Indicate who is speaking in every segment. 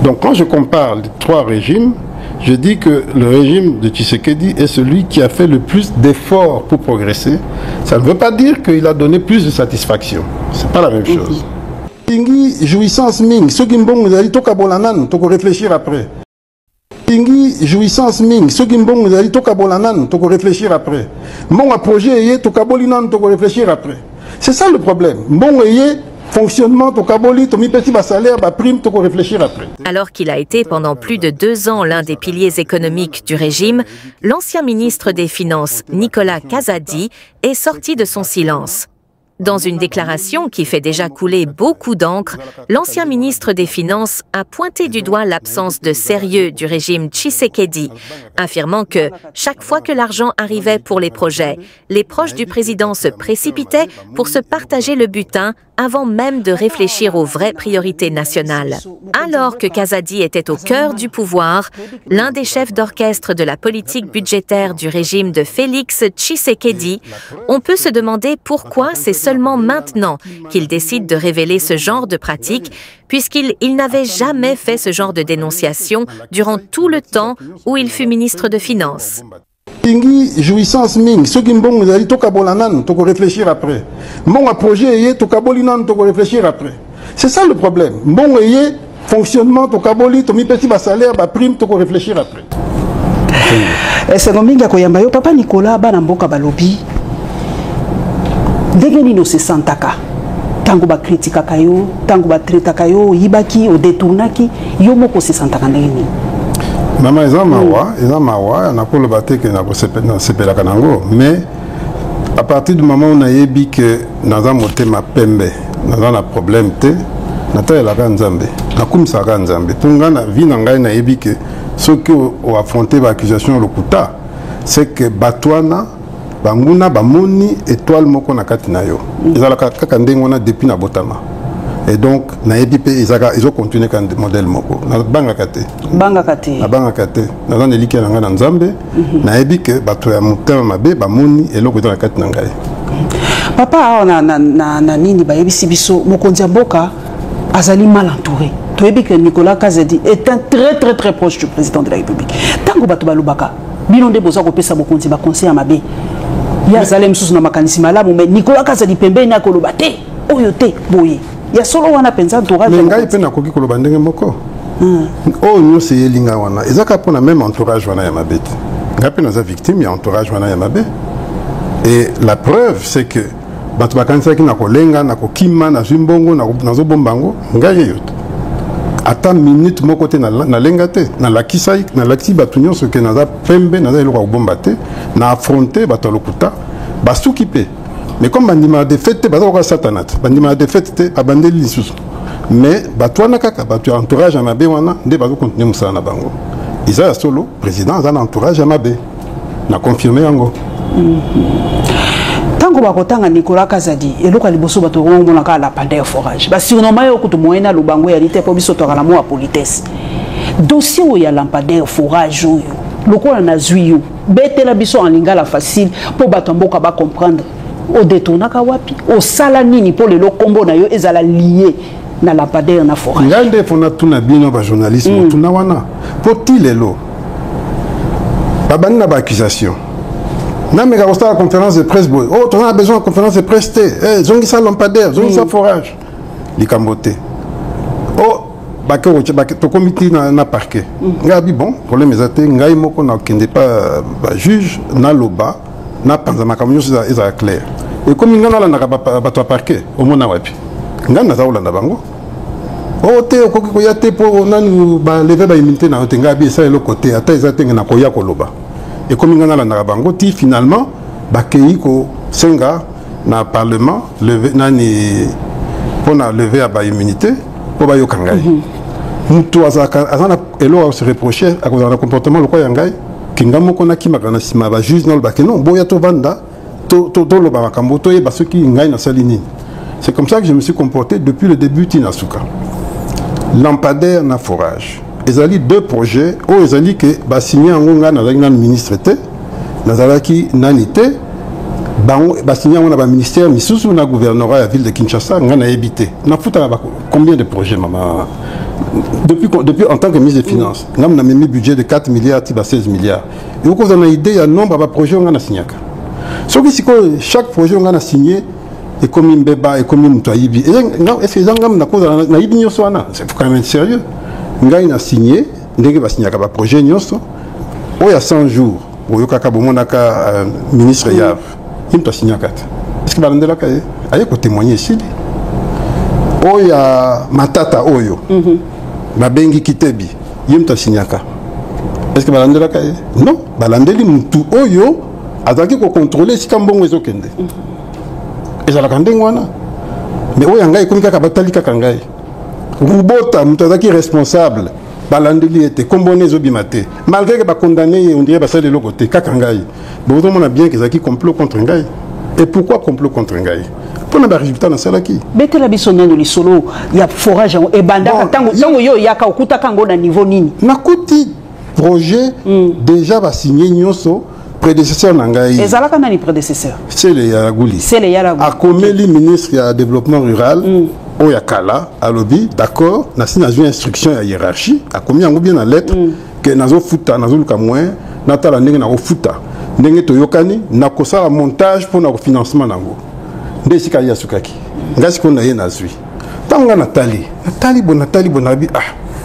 Speaker 1: Donc quand je compare les trois régimes, je dis que le régime de Tshisekedi est celui qui a fait le plus d'efforts pour progresser. Ça ne veut pas dire qu'il a donné plus de satisfaction. C'est pas la même chose. Tingi jouissance ming, ceux qui m'ont dit toka bolanan, toko réfléchir après. Tingi jouissance ming, ceux qui m'ont dit toka bolanan, toko réfléchir après. Mon projet est toka bolinan, toko réfléchir après. C'est ça le problème. Bon est fonctionnement, salaire, prime, réfléchir après.
Speaker 2: Alors qu'il a été pendant plus de 2 ans l'un des piliers économiques du régime, l'ancien ministre des Finances, Nicolas Kazadi, est sorti de son silence. Dans une déclaration qui fait déjà couler beaucoup d'encre, l'ancien ministre des Finances a pointé du doigt l'absence de sérieux du régime Tshisekedi, affirmant que chaque fois que l'argent arrivait pour les projets, les proches du président se précipitaient pour se partager le butin avant même de réfléchir aux vraies priorités nationales. Alors que Kazadi était au cœur du pouvoir, l'un des chefs d'orchestre de la politique budgétaire du régime de Félix Tshisekedi, on peut se demander pourquoi c'est seulement maintenant qu'il décide de révéler ce genre de pratique, puisqu'il n'avait jamais fait ce genre de dénonciation durant tout le temps où il fut ministre de Finances.
Speaker 1: Tingi jouissance ming, ceux qui m'ont dit toka bolanan, toko réfléchir après. Mon projet est toka bolinan, toko réfléchir après. C'est ça le problème. Bon est fonctionnement, toka boli, tomi petit salaire, prime, toko réfléchir après.
Speaker 3: C'est comme ça que papa Nicolas Banamboka balobi. Degeni no se santaka. Tango ba critica kayo, tango ba traita kayo, yibaki o détournaki, yo moko se santaka ndeni.
Speaker 1: Maman eza mawa na ko le baté que na ko sepela kanango, mais à partir du moment où on a yebi que naza motema pembe, naza na problème te, nata la ganzambe, na kumsa ganzambe. Tunga na vie na ngai na yebi que ceux qui ont affronté l'accusation lokuta, c'est que batwana banguna bamoni étoile moko na kati na yo. Ezala kaka ndengona depuis na botama. Et donc, ils ont continué comme modèle moko. Na banga kate.
Speaker 3: Banga kate.
Speaker 1: Na banga kate. Na dans eliki na ngana nzambe. Na ebi que bato ya mutema mabe ba moni eloko dans la kate na ngai.
Speaker 3: Papa na nini ba yebisi biso mokonzi mboka azali mal entouré. Tu ebi que Nicolas Kazadi est un très proche du président de la République. Tango bato balubaka. Bilonde boza ko pesa mokonzi ba conseil mabe. Ya zalem susu na makanisi malamu mais Nicolas Kazadi pembeni na koloba te. Oyo te boye. Il y a solo wana penza entourage.
Speaker 1: Mais ngai pe na koki koloba ndenge moko. Oh nous c'est yelinga wana. Ezaka pona même entourage wana ya mabete. Ngai pe naza victime ya entourage wana ya mabe. Et la preuve c'est que bato bakanisa ki na kolenga na kokima na zimbongo na zo bombango ngai yoto. Ata minute moko te na lenga te na lakisai na lakisi bato nyonso ke naza pembe naza eloko ya bomba te na affronter bato lokuta basuki pe. Mais comme bandima de fête, baza satanat, bandima de fête, abandeli lisusu. Mais batwana kaka, batu entourage à mabe wana, nde bazo continuer musala na bango. Isa solo, président za entourage à mabe. Na confirmé yango.
Speaker 3: Tango bakotanga Nicolas Kazadi, eloko liboso bato ngomona ka la pandeur forage. Ba surnommé yo kutu moyena lubango ya lite po biso to kala mo a politesse. Dossier où ya lampadaire forage yo. Lokola na zuyo, betela biso en lingala facile pour bato mboka ba comprendre. Au détournaka wapi au sala nini pour le combo na yo ezala lié na lampadaire na forage
Speaker 1: ngande fona tuna bino ba journalisme tuna wana poti lelo babani na ba accusation na mega constat la conférence de presse boy oh tu as besoin de conférence de presse te zongi sa lampadaire zongi sa forage likambote oh bako to comité na parquet ngabi bon problème ezate ngai moko na kende pas juge na loba na panza makamyo za clair et comme ngana la na bato parquet au mona wapi ngana za olanda bango o te okoki ko ya te po nanu ba lever ba immunité na otenga bi ça le côté ata ezate na ko ya koloba et comme ngana la na bango ti finalement ba kei ko senga na parlement lever nani pona lever à ba immunité po ba yo kangai mutu azana elo se reprocher à cause de comportement le quoi yangai kinga moko na kimaka na sima ba juge na lobake non boya to vanda to lo ba makambo to yeba soki ngai na salini. C'est comme ça que je me suis comporté depuis le début Tinasuka. Lampadaire na forage. Ezali deux projets o ezali que ba signé ngonga na la ministre te nazalaki nanité bango ba signé na ba ministère misusu na gouvernorat ya ville de Kinshasa ngana ebité. Na futa ba combien de projets mama depuis en tant que ministre des Finances, nous avons mis un budget de 4 milliards à 16 milliards. Et vous avez une idée, il y a un nombre de projets qu'on a signé. Sauf que chaque projet qu'on a signé, et comme un bébé, et comme un moutoïbi. Est-ce que les gens ont dit c'est quand même sérieux. Nous avons signé, nous avons signé un projet, il y a 100 jours, il y a un ministre Yav, il a signé un 4. Est-ce que vous avez témoigné ici? Il y a Matata Oyo, Mabengi Kitebi, il a signé un 4. Est-ce que vous avez non, Balandeli Moutou Oyo, azaki ko contrôler si kambongo ezokende ezalaka ndenge wana mais oyo ngai komi kaka batali kaka ngai rubota mutu azaki responsable balandeli ete kombone ezobima te malgré que bakondamné on dirait basali eloko te kaka ngai bozomona bien que ezalaki complot contre ngai. Et pourquoi complot contre ngai? Pour na résultat na salaki
Speaker 3: betela biso nano lisolo ya forage e bandaka tango yo yaka okuta kango na niveau nini
Speaker 1: nakuti projet déjà va signer nyoso prédécesseur Nangaï.
Speaker 3: Et Zalaka nani prédécesseur?
Speaker 1: C'est le Yaragouli.
Speaker 3: C'est le Yaragouli.
Speaker 1: A Komeli, ministre du développement rural, Oyakala, à Lobi, d'accord, n'a signé une instruction à hiérarchie, a commis un bien la lettre, que Nazo Futa, Nazo Lukamoué, Natala Nenge Nago Futa, Nenge Toyokani, Nakosa la montage pour notre financement Nango. Ndesika Yasukaki. Ngasi qu'on a yé Nazui. Tanga Nathalie Bonabi, ah,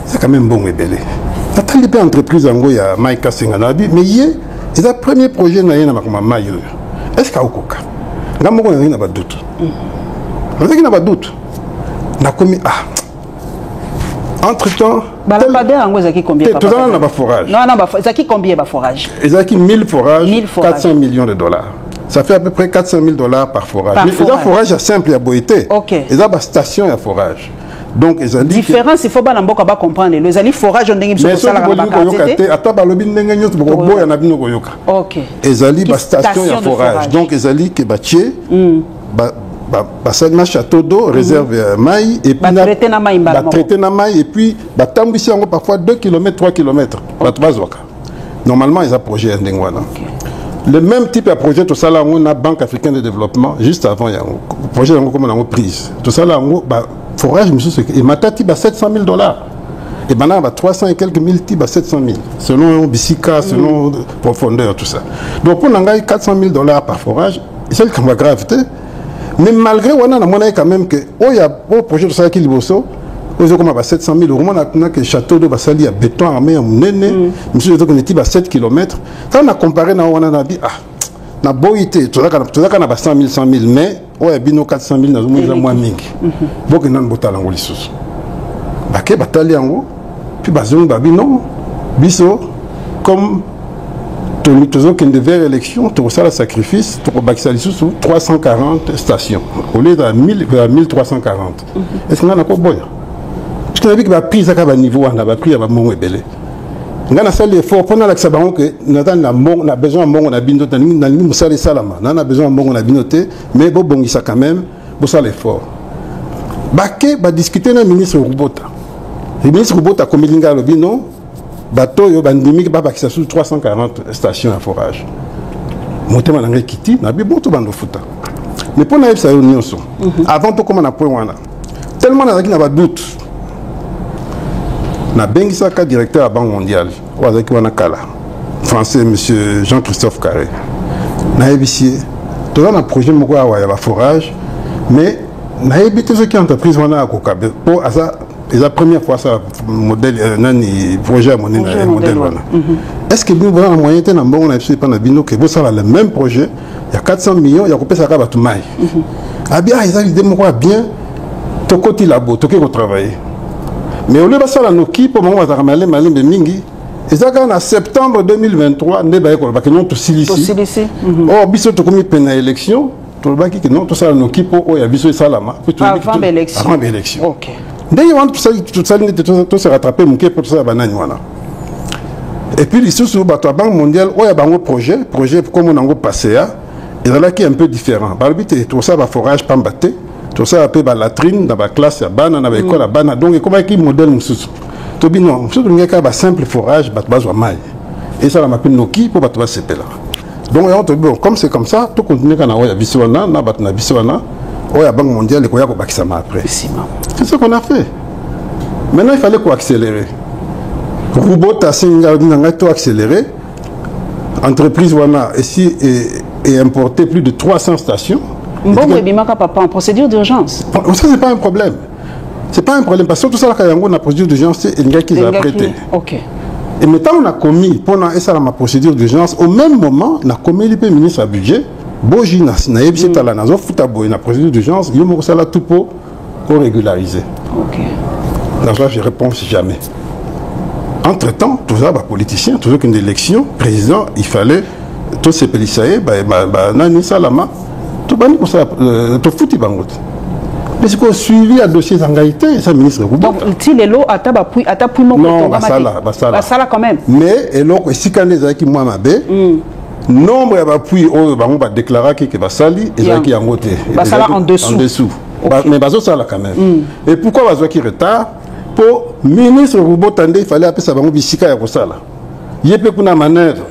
Speaker 1: c'est quand même bon et belé. Nathalie peut entreprise en go ya Maïka Senganabi, mais yé. C'est le premier projet na yena makoma mayo. Est-ce qu'il y a okoka? Ngamoko na ba doute. Na ba doute. Na komi entre-temps,
Speaker 3: balabade ango zaki combien
Speaker 1: papa? Tout ça na ba forage.
Speaker 3: Non, zaki combien ba forage?
Speaker 1: Zaki 1000 forages, 400 millions de dollars. Ça fait à peu près 400 000 dollars par forage. Mais les forages simple à boité.
Speaker 3: OK.
Speaker 1: Les ba station à forage. Donc,
Speaker 3: différence, il faut pas comprendre. Les alliés forage, on dit que c'est la OK.
Speaker 1: Les alliés station à forage. Donc, les alliés qui bâtissent, un château d'eau, réserve maï, et puis traiter na maï, et puis tambisi parfois 2 km, 3 km. Normalement, ils ont projet Ndengwana. Le même type de projet, tout ça là, on a Banque africaine de développement, juste avant, il y a un projet comme on a prise. Tout ça là, forage, monsieur, et Matati, 700 000 dollars. Et maintenant, 300 et quelques mille types, 700 000. Selon Bissika, selon profondeur, tout ça. Donc, pour nous, 400 000 dollars par forage, c'est le cas gravité. Mais malgré, on a quand même que, il y a un projet de ça qui est liboso, on a 700 000 euros, on a que château de Bassali à béton armé, à Mounene, monsieur, on est à 7 km. Quand on a comparé, on a dit, na boité, tout ça, on a 100 000, mais, ouais, bino 400 000, na moins mingi. Beaucoup nan bota lango lisusu. Baké batali yango, puis bazong babi non, biso comme tozo qui devait élection, tout ça le sacrifice, pour bakisa lisusu 340 stations au lieu de 1340. Est-ce qu'on a quoi boya? Parce qu'on a vu que la prise à niveau, on a pris à mon belé. On a fait l'effort pour que nous avons besoin de bon, on a binoté, on a besoin de bon, on a binoté, mais bon, ça quand même, pour ça l'effort. Baké va discuter avec le ministre Rubota. Le ministre Rubota, comme il a dit, non, bateau, il y a un 340 stations à forage. Mon thème est quitté, on a bien bon tout bando fouta. Mais pour nous, ça y est, avant tout, comme on a point, tellement on a doute. Na Bengisaka, directeur à la Banque mondiale, français, M. Jean-Christophe Carré. Na ébissé, tout un projet de forage, mais na ébité ce qui est entreprise pour la première fois ça modèle projet modèle. Est-ce que nous avons un moyen de bon on a fait pendant bino que vous savez le même projet, il y a 400 millions, il y a coupé ça à tout maï. Ah bien, ils ont dit moi bien, to côté labo, to qui travailler. Mais au lieu de ça, nous qui pour moi, malin mingi. Et ça, en septembre 2023, nous avons tout ici. Oh, biso to comme peine élection, tout le baki que non, tout ça nous qui pour oh, il y a biso salama.
Speaker 3: Avant l'élection.
Speaker 1: Avant l'élection.
Speaker 3: OK.
Speaker 1: D'ailleurs, tout ça se rattraper, mon pour tout ça banane voilà. Et puis ici sur la Banque mondiale, il y a un projet comme on a passé là, et là qui est un peu différent. Par le but, tout ça va forage pas batté. Tout ça appelle la latrine dans la classe, dans l'école, donc comment est-ce modèle nous Tobi non, nous avons un simple forage, et ça on appelle nos qui pour battre ces là. Donc comme c'est comme ça, tout continue quand on a Biswana, na Biswana, on a Banque mondiale et qu'on a après. C'est ce qu'on a fait. Maintenant, il fallait quoi accélérer. Robot a accéléré. Entreprise Wana ici est importé plus de 300 stations.
Speaker 3: Bon, papa, en procédure d'urgence.
Speaker 1: Ça, c'est pas un problème. C'est pas un problème parce que tout ça, quand on a procédure d'urgence, c'est un gars qui l'a prêté.
Speaker 3: Ok.
Speaker 1: Et maintenant, on a commis, pendant ma procédure d'urgence, au même moment, on a commis le ministre à budget. Boji na yebisi tala na zo futa boy na procédure d'urgence, yo mo sala tout pour régulariser.
Speaker 3: OK.
Speaker 1: Dans ça, je réponds jamais. Entre-temps, tout ça, politicien, toujours qu'une élection, président, il fallait tous ces policiers, nani salama, tout bani pour ça, tout fouti bangot. Mais c'est qu'on suivi à dossier d'engagité, ça ministre.
Speaker 3: Donc, si les lots à tapui mon
Speaker 1: non, basala
Speaker 3: quand même.
Speaker 1: Mais et donc si quand les qui moi mabé, nombre d'appui au bango va déclarer que basali et qui en côté.
Speaker 3: Basala en dessous.
Speaker 1: En dessous. Mais bazo ça là quand même. Et pourquoi bazo qui retard? Pour ministre Roubo Tande, il fallait appeler ça bango bisika ya kosala. Yépe kuna manœuvre.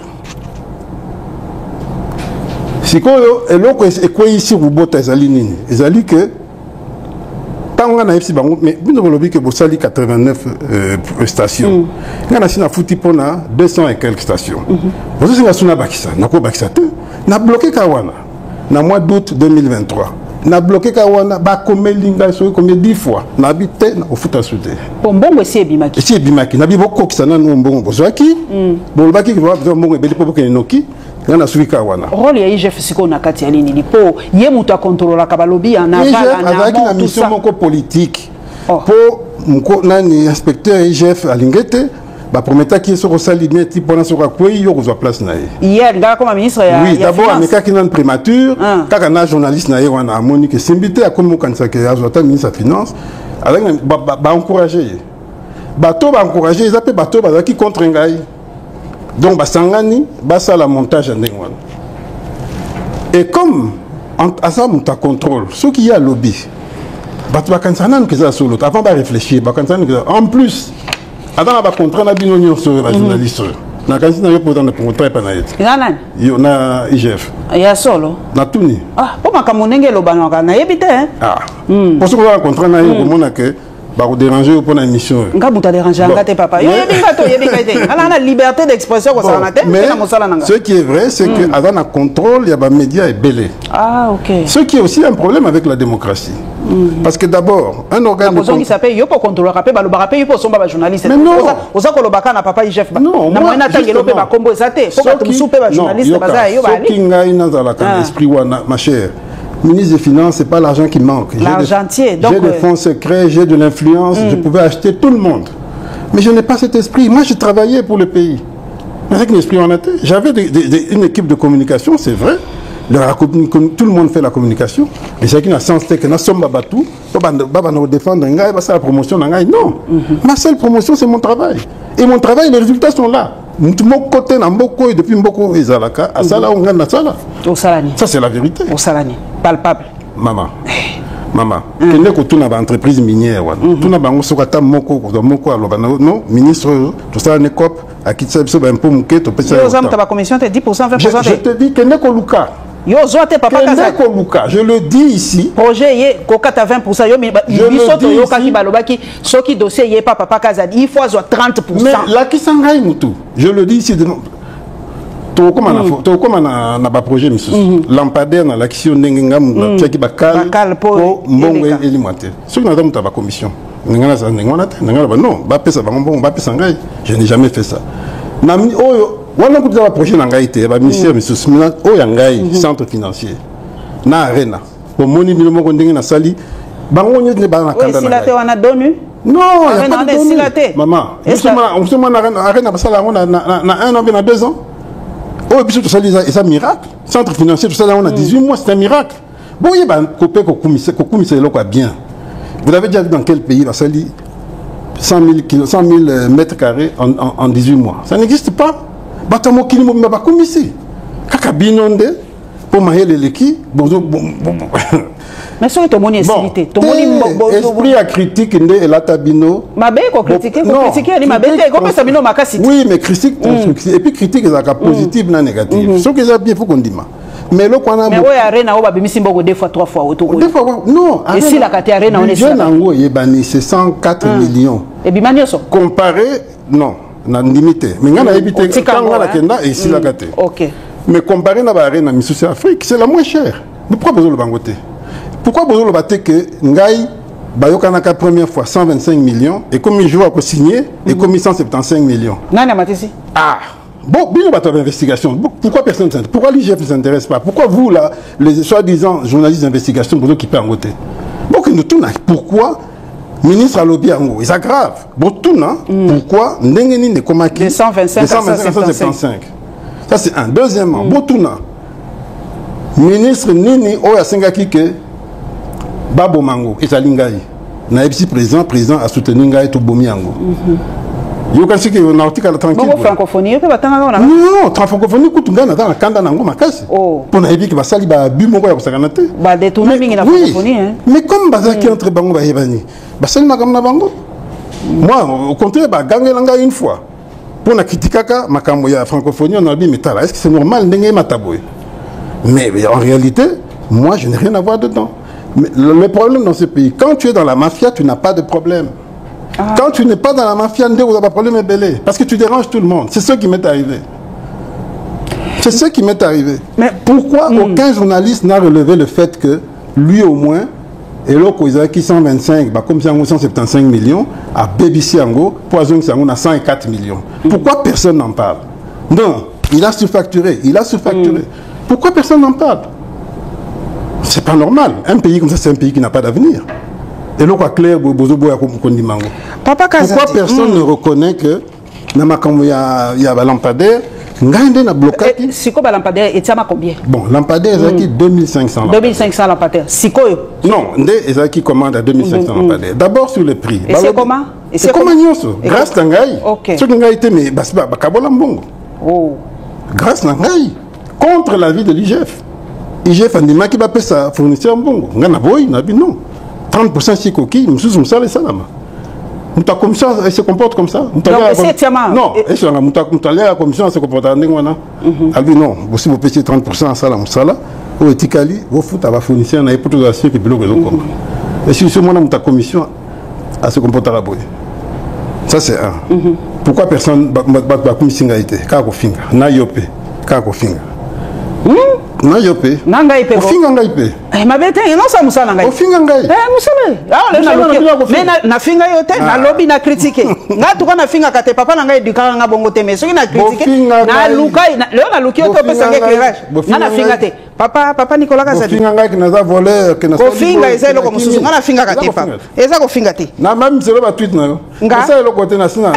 Speaker 1: Sikoyo eloko ekwe ici Roubo Tazali nini. Ezali que tant on a FC bango mais bino bolobi que bosali 89 stations. Ngana sina futi pona 200 et quelques stations. Bozo singa suna bakisa, nako bakisa te. Na bloqué Kawana na mois d'août 2023. Na bloqué Kawana ba komelinga so combien 10 fois na habité na ofuta soute.
Speaker 3: Mbongo esi ebimaki.
Speaker 1: Esi ebimaki na biboko kisana no mbongo bozwaki. Bolobaki que va mbongo ebeli popo ke noki. Ngana suika wana. Rôle
Speaker 3: ya IGF siko na kati ya nini lipo ye mutu akontrola kabalobi en aval
Speaker 1: avec la mission moko politique. Pour mko nani inspecteur IGF alingete ba prometa ki so sali bien ti pona so kwa yo ko place na ye.
Speaker 3: Hier ngaka comme ministre ya
Speaker 1: oui, d'abord ameka ki nan primature kaka na journaliste na ye wana amoni que simbité a comme kanisa ke azota ministre de finance avec ba encourager. Bato ba encourager ils appellent bato ba ki contre ngai. Donc, Basangani, basa la montage en Dengwan. Et comme, à ça, on contrôle, ce qui y a lobby, avant de réfléchir, en plus, avant de contrat, on a bien union sur les journalistes. On a contrat il y a IGF.
Speaker 3: Il y a solo.
Speaker 1: Na tuni.
Speaker 3: Ah, pour ma camonenge lo banaka na yebite hein.
Speaker 1: Ah. Pour ce qu'on a contrat na yo komona que ba déranger pour la mission.
Speaker 3: Nga buta déranger ngate papa. Yo yebinga to yebinga. Ala na liberté d'expression ko ça na te,
Speaker 1: mais ce qui est vrai c'est que avant un contrôle, il y a des médias et belé.
Speaker 3: Ah OK.
Speaker 1: Ce qui est aussi un problème avec la démocratie. Parce que d'abord, un organe
Speaker 3: de qui s'appelle yo pour contrôler rapé ba lobaka pe yo pour somba ba journaliste.
Speaker 1: Mais non,
Speaker 3: oza ko lobaka na papa IGF ba.
Speaker 1: Non,
Speaker 3: na moina tangelo pe ba kombo ezate. Faut que tu soupe ba journaliste ba za yo ba ali.
Speaker 1: Ce qui ngai na za la kan esprit wana ma chère. Ministre des Finances, c'est pas l'argent qui manque.
Speaker 3: L'argentier, donc...
Speaker 1: J'ai des fonds secrets, j'ai de l'influence, je pouvais acheter tout le monde. Mais je n'ai pas cet esprit. Moi, je travaillais pour le pays. Avec l'esprit en tête, j'avais une équipe de communication, c'est vrai. Tout le monde fait la communication. Et c'est qui n'a sens que nous sommes babatou, nous défendre la promotion. Non. Ma seule promotion, c'est mon travail. Et mon travail, les résultats sont là. Mon côté, depuis Mboko et Zalaka, à Sala, on gagne Sala. Ça, c'est la vérité.
Speaker 3: Au Salani. Palpable.
Speaker 1: Maman. Quelle est une entreprise minière? Tout n'a pas un moko, non, ministre, tout ça, n'est cop, à qui ça, un peu mouquet, tu peux ça.
Speaker 3: La commission, 10%, 20%.
Speaker 1: Je te dis que n'est qu'au Luka. Je le dis ici.
Speaker 3: Projet y est coca à 20%. Je le dis ici. Ce qui dossier y est pas papa Kazadi. Il faut 30%.
Speaker 1: Mais la qui s'engaille moutou. Je le dis ici. Comme on a pas projet monsieur. Lampadaire dans l'action n'enga mouta qui bakal pour mbongo élimenter. Ce qui n'a pas ta commission. N'enga ça n'enga non. Ba pesa ba mbongo ba pesa ngai. Je n'ai jamais fait ça. Na oyo wana kutu za projet nangaite ba ministère monsieur Smina oyangai centre financier na arena pour moni biloko ko ndenge na sali bango nyete ba na kanda na
Speaker 3: silate wana donu
Speaker 1: non il y a pas de silate maman on se na arena basala on na 1 an na 2 ans oh biso to sali ça miracle centre financier tout ça là on a 18 mois c'est un miracle bon il ba copé ko kumisa eloko bien vous avez déjà vu dans quel pays basali 100 000 mètres carrés en 18 mois ça n'existe pas. Batamo kilimo mba komisi kaka binonde pour mahele leki bonzo
Speaker 3: mais so to moni esité to moni
Speaker 1: esprit à critique nde elata bino
Speaker 3: mabe ko critiquer ni mabe te ko pesa bino makasi
Speaker 1: oui mais critique et puis critique ezaka positive na négative ce que ça bien faut qu'on dise Mais le qu'on a.
Speaker 3: Mais oui, Arena, on va bien simbo 2 fois 3 fois autour.
Speaker 1: 2 fois non.
Speaker 3: Et si la carte Arena on est
Speaker 1: ça. Nango yebani c'est 104 millions.
Speaker 3: Et bimani so.
Speaker 1: Comparé non, na limité. Mais on a évité quand on a kenda et si la carte.
Speaker 3: OK.
Speaker 1: Mais comparé na ba Arena Missouci Afrique, c'est la moins chère. Mais pourquoi besoin le bangoté? Pourquoi besoin le baté que ngai Bayokanaka première fois 125 millions et comme il joue à signer et comme 175 millions.
Speaker 3: Nana Matisi.
Speaker 1: Ah. Bon, bien bateau d'investigation. Pourquoi personne ne s'intéresse? Pourquoi l'IGF ne s'intéresse pas? Pourquoi vous, là, les soi-disant journalistes d'investigation, pour qui peuvent en voter? Bon, que nous tournons. Pourquoi ministre à lobby en haut? C'est grave. Bon, tout, non? Pourquoi Ndengeni ne komaki?
Speaker 3: De 125 à
Speaker 1: 175. Ça, c'est un. Deuxièmement, bon, tout, non? Ministre Nini, Oya Sengaki, que Babo Mango, et Salingaï. Naïbsi président a soutenu Ngaï tout Bomiango. Yo kasi que on a article tranquille.
Speaker 3: Bon francophonie, que batanga na.
Speaker 1: Non, francophonie coûte ngana dans kanda nango makasi. Pour na ebi que basali ba bu moko ya kusakana te.
Speaker 3: Ba détourner mingi na francophonie hein.
Speaker 1: Mais comme bazaki entre bango ba yebani. Basali makam na bango. Moi au contraire ba gangelanga une fois. Pour na kritikaka makambo ya francophonie on a dit mais tala est-ce que c'est normal ndenge mataboy? Mais en réalité, moi je n'ai rien à voir dedans. Mais le problème dans ce pays, quand tu es dans la mafia, tu n'as pas de problème. Quand tu n'es pas dans la mafia, vous n'avez pas de problème belé. Parce que tu déranges tout le monde. C'est ce qui m'est arrivé. C'est ce qui m'est arrivé. Mais pourquoi aucun journaliste n'a relevé le fait que lui au moins, et l'autre qui 125, comme ça 175 millions, à BBC Ango, Poison Sango a 104 millions. Pourquoi personne n'en parle? Non, il a surfacturé. Pourquoi personne n'en parle? C'est pas normal. Un pays comme ça, c'est un pays qui n'a pas d'avenir. Et là, clair,
Speaker 3: Papa Kazadi.
Speaker 1: Pourquoi personne ne reconnaît que il y a un lampadaire?
Speaker 3: Si quoi lampadaire et tiens combien?
Speaker 1: Bon, lampadaire c'est 2500.
Speaker 3: 2500 lampadaires. Si quoi?
Speaker 1: Non, c'est qui commande à 2500 lampadaires. D'abord sur le prix.
Speaker 3: Et c'est comment?
Speaker 1: C'est comment grâce à Ngaï. Ce qui a été mais grâce à Ngaï contre l'avis de l'IGF. IGF a dit qui va payer sa fournisseur bongo. Ngana boy, nabi non. 30% si coquille, nous sommes ça les salama. Nous ta commission elle se comporte comme ça.
Speaker 3: Non, c'est tiama.
Speaker 1: Non, et sur la la commission se comporte en ngwana. Elle dit non, vous payez 30% ça la musala. Au etikali, vous fout à la fournisseur na pour tout assiette et bloque comme. Et si ce moment ta commission à se comporter à boy. Ça c'est un. Pourquoi personne va commission a été ka ko finga na yope ka ko finga.
Speaker 3: Nanga ipe
Speaker 1: ofinga ngaipe
Speaker 3: mabete non ça musala ngai
Speaker 1: ofinga ngai
Speaker 3: musala mais na finga yote na lobby na critiquer nga tuka na finga kate papa na ngai dikanga nga bongo te mais soki na critiquer na lukai leo na luki to pesa ngai éclairage na finga te papa Nicolas Kazadi
Speaker 1: ofinga ngai kina za voleur kina
Speaker 3: ko finga eza loko mususu nga na finga kate papa eza ko finga te
Speaker 1: na même c'est le tweet na yo ça le côté national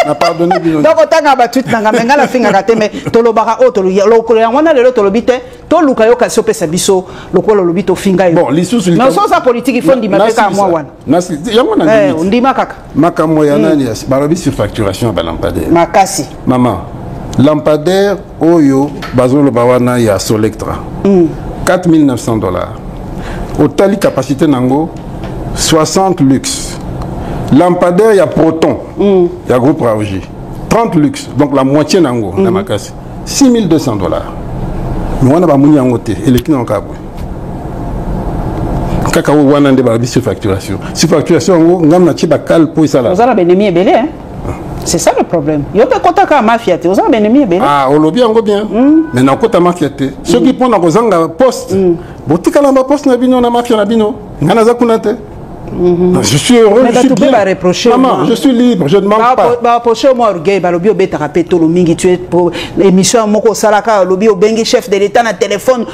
Speaker 1: na pardonner bino
Speaker 3: donc otanga ba tweet nanga menga la finga kate mais tolobaka o tolo ya wana lelo tolobite to luka yo kasi opesa biso lokolo lobito finga yo
Speaker 1: bon lisusu
Speaker 3: mais so sa politique il faut ndima peka moi wana
Speaker 1: nasi yango na
Speaker 3: ndima kaka
Speaker 1: makambo ya nani ya balobi surfacturation ba lampadaire
Speaker 3: makasi
Speaker 1: maman lampadaire oyo bazolo ba wana ya Solectra $4,900 au tali capacité nango 60 luxe. Lampadaire, il y a Proton, il y a groupe Raoji. 30 luxe, donc la moitié nango, na makasi. $6,200. Mais on a pas mouni angote, et les clients ont kabou. Kaka ou wana nde ba surfacturation. Surfacturation ngo ngam na chiba kal po isala.
Speaker 3: Vous avez benemi belé hein. C'est ça le problème. Yo pe kota ka mafia te, vous avez benemi belé.
Speaker 1: Ah, on lobby ango bien. Mais na kota mafia te. Ceux qui prennent na kozanga poste. Botika na poste na bino na mafia na bino. Ngana za kunate. Je suis heureux, je suis bien. Maman, je suis libre, je ne manque pas.
Speaker 3: Reprocher moi orgueil, balobi obeta rapeto lo mingi tu es pour émission moko salaka lobi obengi chef de l'état na téléphone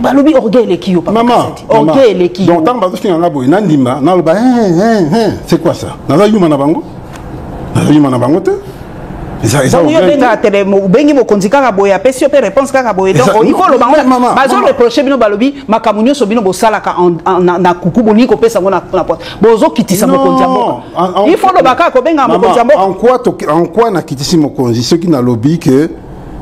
Speaker 3: balobi orgueil le kiyo papa.
Speaker 1: Maman,
Speaker 3: orgueil le kiyo.
Speaker 1: Donc tant bazo nga boy nandima na loba c'est quoi ça? Na za yuma na bango? Na za yuma na bango te?
Speaker 3: Donc yo benga télé bengi mo konzika boya pesi yo pe réponse kaka boya donc il faut le bango bazo reprocher bino balobi makamunyo so bino bosala ka na kuku boni ko pesa ngona na porte bozo kitisa mo konzambo il faut le baka ko benga mo konzambo
Speaker 1: en quoi na kitisi mo konzi ceux qui na lobby que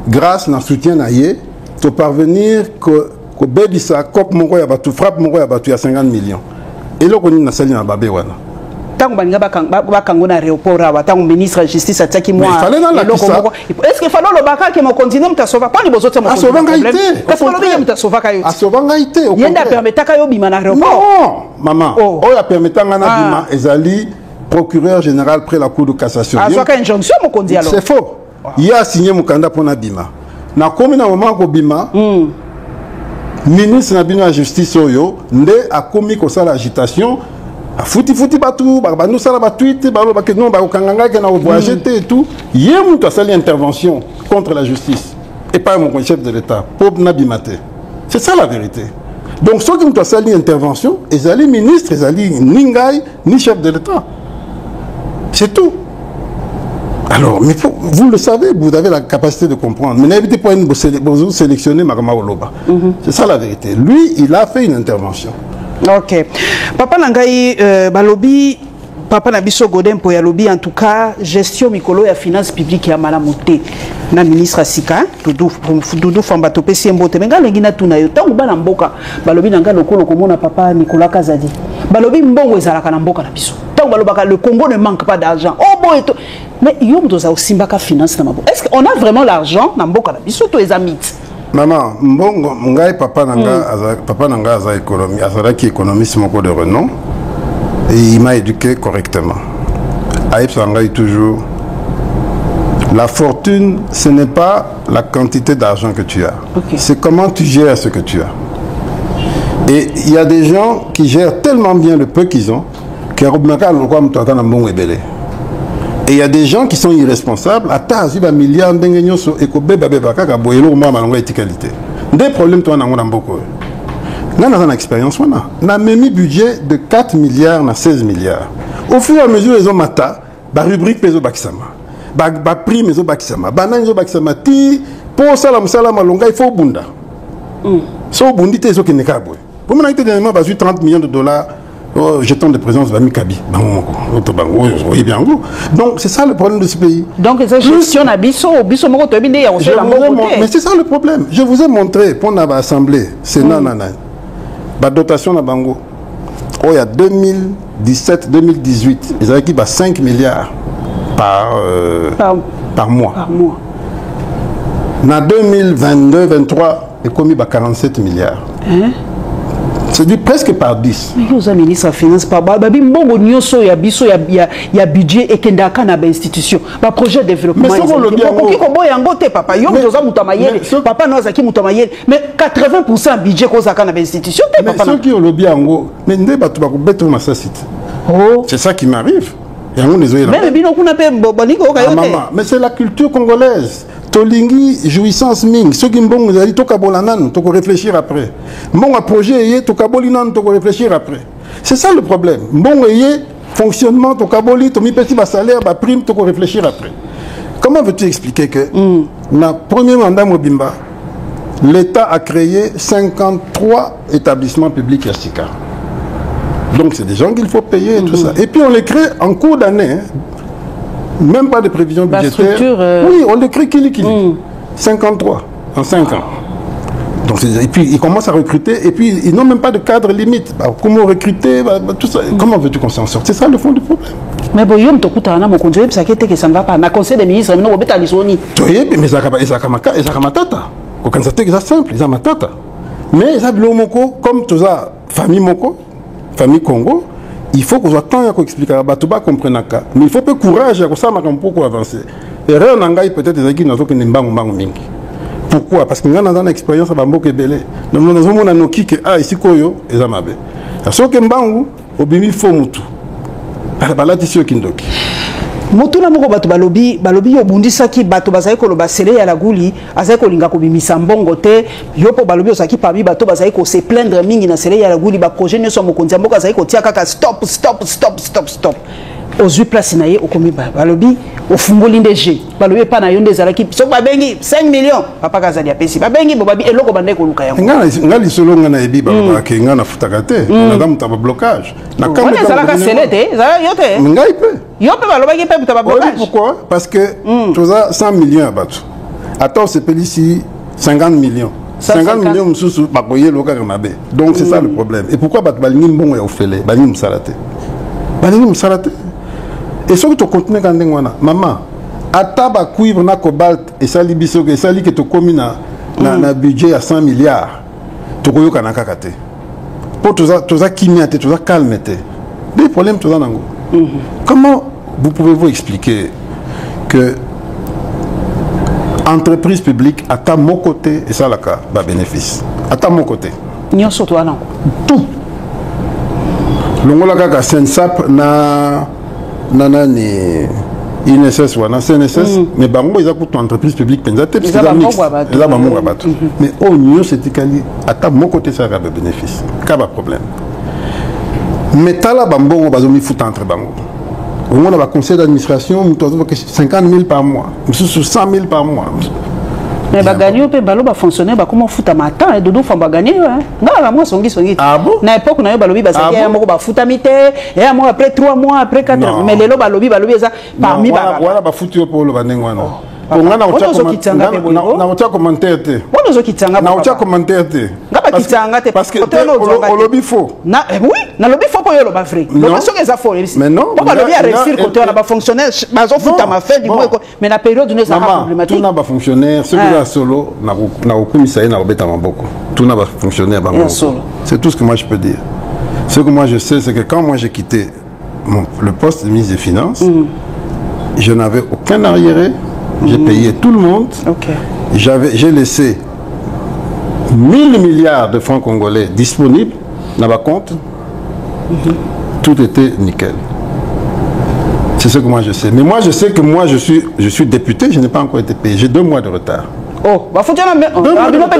Speaker 1: grâce na soutien na ye to parvenir ko bebisa cop moko ya batu frappe moko ya batu ya 50 millions et là ko ni na sali na babé wana
Speaker 3: tant que bakango na aéroport awa tant ministre de justice ataki moi est-ce que fallait le baka que mon continent mutasova pas libozo te mon problème parce que le mutasova kayo
Speaker 1: asova ngaité
Speaker 3: yenda permettre kayo bima na aéroport
Speaker 1: non maman oya permettre ngana bima ezali procureur général près la cour de cassation
Speaker 3: a soit injonction mon kondi alors
Speaker 1: c'est faux il a signé mukanda pour na bima na komi na moment ko bima ministre na bino la justice oyo nde a komi ko sala agitation a futi batu ba nous sala ba tweet ba ba que non ba okanganga que na voyager et tout hier muto sala intervention contre la justice et pas mon chef de l'état pour na bimate c'est ça la vérité donc ceux qui muto sala intervention ils allaient ministre ils allaient ningai ni chef de l'état c'est tout. Alors, mais vous le savez, vous avez la capacité de comprendre. Mais n'évitez pas de sélectionner Magama Oloba. C'est ça la vérité. Lui, il a fait une intervention.
Speaker 3: Ok. Papa Nangai Balobi, Papa Nabiso Godin pour Yalobi, en tout cas, gestion Mikolo et finance publique à Malamoté. Na ministre Sika, Doudou Fambato Pessimbote, mais Galengina Tunayo, tant ou Balamboka, Balobi Nanga Lokolo, comme on Papa Nicolas Kazadi. Balobi Mbongo et Zalakanamboka Nabiso. Le Congo ne manque pas d'argent. Oh bon, mais il y a aussi Mbaka finance. Est-ce qu'on a vraiment l'argent dans Mboka surtout les amis?
Speaker 1: Maman, Mbongo, Ngai Papa Nanga Aza économie, Azaraki économiste moko de renom, et il m'a éduqué correctement. Aïb Sangai toujours. La fortune, ce n'est pas la quantité d'argent que tu as. Okay. C'est comment tu gères ce que tu as. Et il y a des gens qui gèrent tellement bien le peu qu'ils ont. Et il y a des gens qui sont irresponsables. Des problèmes, toi, on a beaucoup. Nous avons une expérience. On a mis un budget de 4 milliards à 16 milliards. Au fur et à mesure, ils ont mata, la rubrique Peso Bakisama, la prime Peso Bakisama, Banan Peso Bakisama, pour Salam Salam Alonga, il faut Bunda. So Bundi, tu es au Kénékabou. Pour moi, il y a 30 millions de dollars. Jeton de présence de Mikabi. Donc c'est ça le problème de ce pays.
Speaker 3: Donc c'est gestion à Bisso,
Speaker 1: mais c'est ça le problème. Je vous ai montré pour l'Assemblée, Sénat, la dotation à Bango. Il y a 2017-2018, ils avaient 5 milliards par mois. En 2022-2023, ils ont commis 47 milliards. C'est dit presque par 10.
Speaker 3: Mais vous avez ministre de la Finance, il y a budget et qu'il y a une institution. Un projet de développement. Mais 80% budget qu'on a une institution.
Speaker 1: Mais ceux qui ont le bien, c'est ça qui m'arrive. Mais c'est la culture congolaise. Tolingi jouissance ming ceux qui mbongo zali tokabolanan toko réfléchir après mbongo projet yé tokabolinan toko réfléchir après c'est ça le problème mbongo yé fonctionnement tokaboli to mi petit ba salaire ba prime toko réfléchir après comment veux-tu expliquer que na premier mandat Mobimba l'État a créé 53 établissements publics Yassika donc c'est des gens qu'il faut payer et tout ça et puis on les crée en cours d'année même pas de prévision budgétaire. Oui, on l'écrit Kili. 53 en 5 ans. Donc, et puis ils commencent à recruter et puis ils n'ont même pas de cadre limite. Comment recruter, tout ça. Comment veux-tu qu'on s'en sorte? C'est ça le fond du problème.
Speaker 3: Mais bon, il y a un conseil que ça ne va pas. Le conseil des ministres, il y a un
Speaker 1: mais c'est simple, ils ont ma tata. Mais ils ont comme tous la famille Moko, famille Congo. Il faut que soit temps à expliquer à Batouba comprenne ça. Mais il faut peu courage à ça pour avancer. Et rien n'engaille peut-être des équipes qui n'ont pas mingi. Pourquoi? Parce que nous avons une expérience à Bamboke Belé. Nous avons un outil qui a ici Koyo et Zamabe. Parce que Mbangu au bimi faut mutu. Alors là tu sais qui ndoki.
Speaker 3: Motuna moko bato balobi obundisaki bato bazali koloba sele ya laguli azali kolinga kobimisa mbongo te yopo balobi osaki parmi bato bazali ko se plaindre mingi na sele ya laguli ba projet nyonso mokonzi ya mboka azali kotia kaka stop ozwi place na ye okomi balobi ofungoli ndeje balobi pa na yo nde ezalaki soki babengi 5 millions papa kazali apesi babengi bobabi eloko bande koluka yango
Speaker 1: nga lisolo nga na yebi balobaki nga nafutaka te naza moto ba blocage na
Speaker 3: kambe ezalaka sele te yo te
Speaker 1: ngai pe
Speaker 3: yo pe balobaki pe moto ba blocage.
Speaker 1: Pourquoi? Parce que tu as 100 millions à battre. Attends, on se paye ici 50 millions. 50 millions msusu bakoye loka kamabe. Donc c'est ça le problème. Et pourquoi battre balingi mbongo ya ofele balingi msalate? balingi mosala te et soki tocontinue ka ndenge wana mama ata bacuivre na cobalt esali biso ke esali ke tokomi na budget ya 100 milliards tokoyokana kaka te po toza kimia te toza calme te des problèmes toza nango. Comment vous pouvez-vous expliquer que entreprise publique ata mon côté et ça la ka ba bénéfice ata mon côté
Speaker 3: nyonso to ana tout
Speaker 1: longola kaka Sensap na nani INSS wana CNSS mais bango ils ont entreprise publique penza te
Speaker 3: ils ont
Speaker 1: bango bato mais au nyonso c'est kali ata mon côté ça ka ba bénéfice ka ba problème mais tala bambongo bazomi fout entre bango on a un conseil d'administration, 50 000 par mois, 100 000 par mois.
Speaker 3: Mais bagagner au Balo va fonctionner comment foutre à matin et dodo faut bagagner hein. Non, moi songi.
Speaker 1: Ah bon?
Speaker 3: Na époque on a eu balobi parce qu'il y a un mot va foutre à mité et un mois après 3 mois après 4 mois mais les balobi ça parmi
Speaker 1: baga. Voilà ba foutu pour le banengwana. On a un commentaire te.
Speaker 3: On a kitanga.
Speaker 1: Na ucha commentaire te.
Speaker 3: Ngaba kitanga te
Speaker 1: parce que au lobby faux.
Speaker 3: Na oui, na lobby faux pour yo loba vrai. Donc ce que ça faut.
Speaker 1: Mais non.
Speaker 3: On va lobby à réussir côté on a pas fonctionnaire, bazo fouta ma fin du mois mais la période ne ça pas problématique.
Speaker 1: Tout n'a pas fonctionnaire, ceux qui sont solo na okumisa na obeta maboko. Tout n'a pas fonctionnaire bango. C'est tout ce que moi je peux dire. Ce que moi je sais c'est que quand moi j'ai quitté le poste de ministre des Finances, je n'avais aucun arriéré. J'ai payé tout le monde. J'ai laissé 1000 milliards de francs congolais disponibles dans ma compte. Tout était nickel. C'est ce que moi je sais. Mais moi je sais que moi je suis député, je n'ai pas encore été payé. J'ai 2 mois de retard.
Speaker 3: Oh, bah faut dire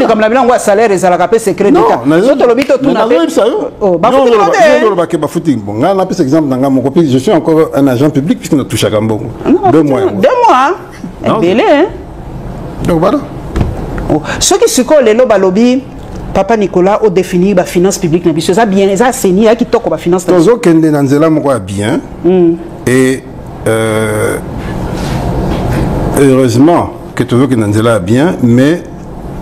Speaker 3: comme la bilan salaire et ça la capé secret d'État.
Speaker 1: Non, je suis encore un agent public puisque nous touche à Gambon. 2 mois.
Speaker 3: 2 mois. Un délai hein.
Speaker 1: Donc voilà.
Speaker 3: Ce qui se colle les lobby Papa Nicolas a défini la finance publique na biso ça bien ça seni qui toko ba finance
Speaker 1: tozo kende na nzela moko bien et heureusement que tozo kende na nzela bien mais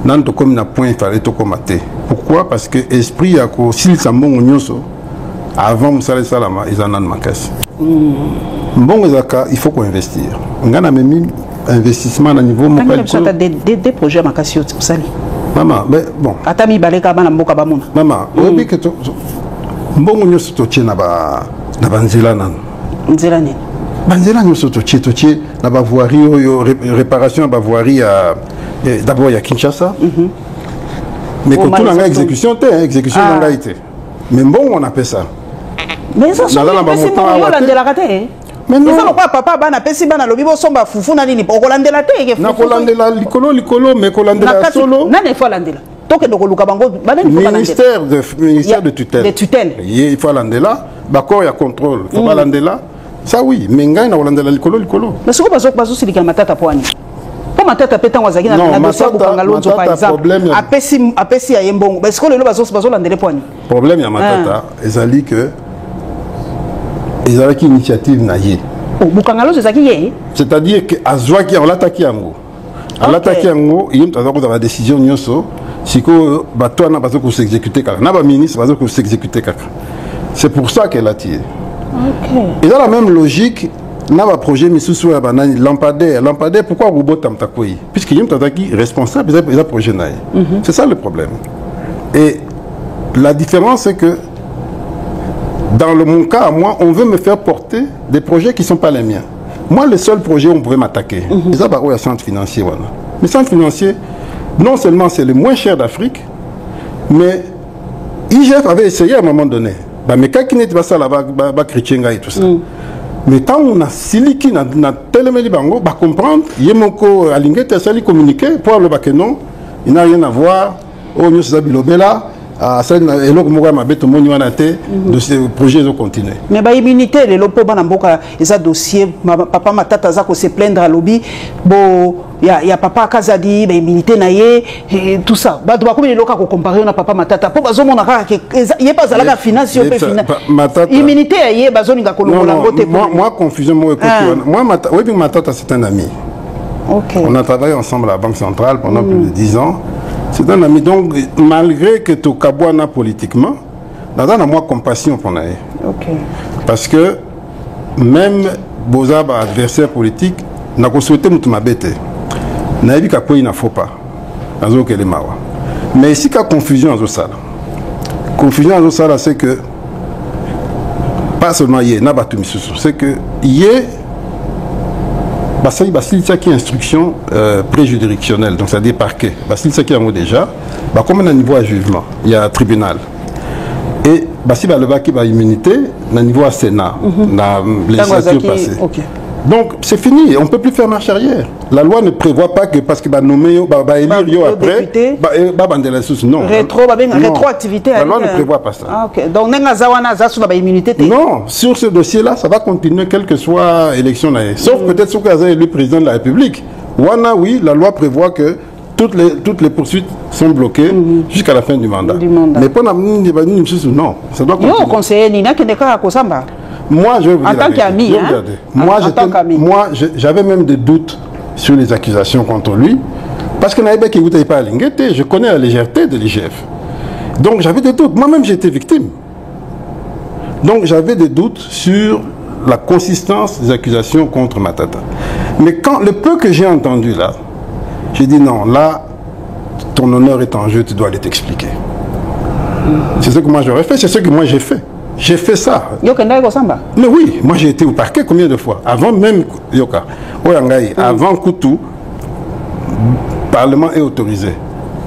Speaker 1: nan to comme na point il fallait to commater. Pourquoi? Parce que esprit ya ko sil sambongo nyonso avant musala salama ils en ont makasi. Mbongo zaka il faut qu'on investir. Ngana memi investissement à niveau
Speaker 3: mondial. Des projets makasi au sali.
Speaker 1: Maman, mais bon.
Speaker 3: Atami baleka bana mboka bamuna.
Speaker 1: Maman, obi que to mbongo nyoso to tchena ba na banzela nan.
Speaker 3: Nzela nini?
Speaker 1: Banzela nyoso to tché na ba voirie yo réparation ba voirie d'abord il y a Kinshasa. Mais quand tout la exécution exécution n'a été. Mais bon on appelle ça.
Speaker 3: Mais ça c'est la raté. Mais non. Ça pas papa bana pesi bana lobi bo somba fufu na nini okolandela te ke fufu.
Speaker 1: Na kolandela likolo mais kolandela solo.
Speaker 3: Na ne faut landela. Toke do koluka bango bana ni faut
Speaker 1: landela. Ministère de tutelle.
Speaker 3: De tutelle.
Speaker 1: Il faut landela, bako ya contrôle. Faut pas landela. Ça oui, mais ngai na kolandela likolo.
Speaker 3: Mais ce ko bazo silika matata poani. Pour matata peta wazaki na dossier ko kangalonzo par exemple. Apesi ya yembongo. Parce que le bazo landela poani.
Speaker 1: Problème ya matata ezali que ils avaient une initiative naïe. C'est-à-dire que Azwaki on l'attaque yango. On l'attaque yango, il y a une décision nyoso, si que bateau n'a pas que s'exécuter car n'a pas ministre pas que s'exécuter car. C'est pour ça qu'elle a tiré. Et dans la même logique, n'a pas projet misusu ya banani lampadaire pourquoi robot tamtakoi puisqu'il y a un responsable ils a projet naïe. C'est ça le problème. Et la différence c'est que dans mon cas, moi, on veut me faire porter des projets qui ne sont pas les miens. Moi, le seul projet où on pouvait m'attaquer, c'est ça, il y a centre financier. Voilà. Le centre financier, non seulement c'est le moins cher d'Afrique, mais IGF avait essayé à un moment donné. Mais quand il n'était pas ça, là-bas, et tout ça. Mais quand on a siliki dans tel bango, bah comprendre, il y a mon co aligné, tu as communiqué pour le bac non, il n'a rien à voir. Oh, nous sommes bilobela. Et donc, moi, de ces projets de continuer.
Speaker 3: Mais bah immunité, les lopes banamboka, et ça dossier, papa matata zako se plaindre à lobby, bon, y a papa Kazadi, bah immunité naie, et tout ça. Bah doit comme les locaux comparer on a papa matata. Pour bazo mon arra, y a pas à la finance, immunité aie, bazo ni gakolo langote.
Speaker 1: Moi confusion moi matata c'est un ami. On a travaillé ensemble à la Banque centrale pendant plus de 10 ans. C'est un ami. Donc, malgré que tu as politiquement, dans moi compassion pour nous. Parce que même boza ba adversaire politique na ko souhaiter mutu mabete na yebi ka ko ina faut pas azo kele mawa mais ici ka confusion azo sala c'est que pas seulement yé na batu misusu c'est que yé Basili qui instruction préjuridictionnelle, donc c'est-à-dire parquet. Basili qui en déjà, comme on a un niveau à jugement, il y a un tribunal. Et Basili va qui va immunité, à niveau à Sénat, dans la législature passée. Okay. Donc c'est fini, on ne peut plus faire marche arrière. La loi ne prévoit pas que parce qu'il va nommer, va élire après, non.
Speaker 3: Rétroactivité.
Speaker 1: La loi ne prévoit pas ça.
Speaker 3: Ah, okay. Donc immunité.
Speaker 1: Non, sur ce dossier-là, ça va continuer quelle que soit l'élection. Sauf peut-être si vous avez élu président de la République. Oui, la loi prévoit que toutes les poursuites sont bloquées jusqu'à la fin du mandat. Mais pas non, ça doit continuer.
Speaker 3: Conseiller Nina qui n'est pas à
Speaker 1: moi, je vais vous dire
Speaker 3: en tant qu'ami,
Speaker 1: moi, j'avais même des doutes sur les accusations contre lui, parce que je connais la légèreté de l'IGF. Donc j'avais des doutes. Moi-même, j'étais victime. Donc j'avais des doutes sur la consistance des accusations contre Matata. Mais quand le peu que j'ai entendu là, j'ai dit non, là, ton honneur est en jeu, tu dois aller t'expliquer. C'est ce que moi j'aurais fait, c'est ce que moi j'ai fait. J'ai fait ça. Mais oui, moi j'ai été au parquet combien de fois? Avant même Yoka. Avant Koutou, le Parlement est autorisé.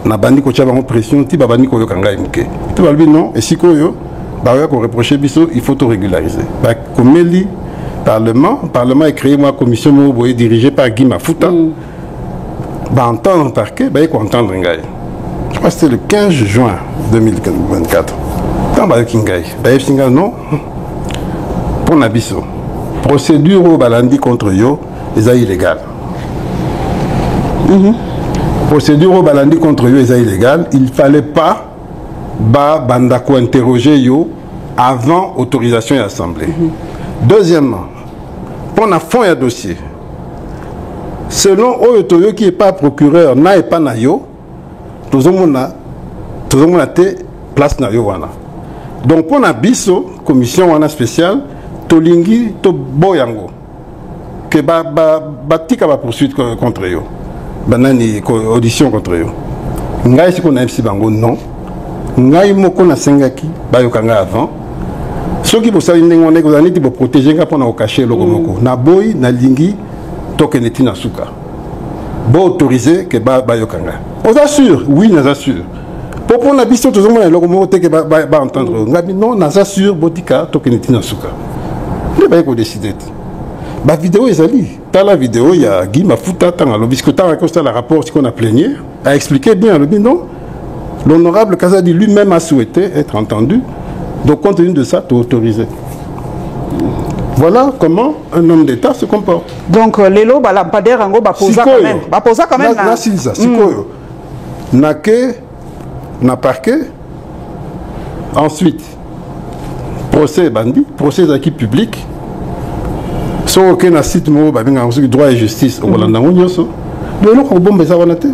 Speaker 1: Na bandi ko tchaba pression, ti babani ko yoka ngai muke. Tu vas lui non, et si ko yo, ba yo ko reprocher biso, il faut tout régulariser. Ba komeli Parlement est créé moi commission boye dirigée par Guy Mafuta. Ba entendre parquet, ba ko entendre ngai. Je crois que c'était le 15 juin 2024. Non, pour Nabiso, procédure au Balandi contre yo, est illégale. Procédure au Balandi contre yo, est illégale. Il ne fallait pas bandako interroger yo avant autorisation et assemblée. Deuxièmement, pour la fond et dossier, selon Oyotoyo qui n'est pas procureur, n'a pas na yo, tout le monde a place na yo wana. Donc pour la biso commission wana spéciale tolingi to boyango que batika ba poursuite contre yo banani audition contre yo ngai si kona MC bango non ngai moko na sengaki bayokanga avant soki bosali ndenge ndeko zani ti bo protéger nga pona okacher loko moko na boy na lingi tokeneti na suka bo autoriser que bayokanga on assure oui nous assure. Pour la biso tout le monde va entendre. Non, on assure botika tokeneti na suka. Ne pas décider. La vidéo est allée. Dans la vidéo, il y a Guy Mafuta dans le biscuit dans la rapport qu'on a plénière a expliqué bien le non. L'honorable Kazadi lui-même a souhaité être entendu. Donc compte tenu de ça, tu es autorisé. Voilà comment un homme d'État se comporte.
Speaker 3: Donc Lelo Balampader Rango Baposa quand même.
Speaker 1: Na parquet. Ensuite, procès bandit, procès d'acquis public. Soit aucun na site mo droit et justice au Rwanda nyoso. De l'autre bombe ça vanate.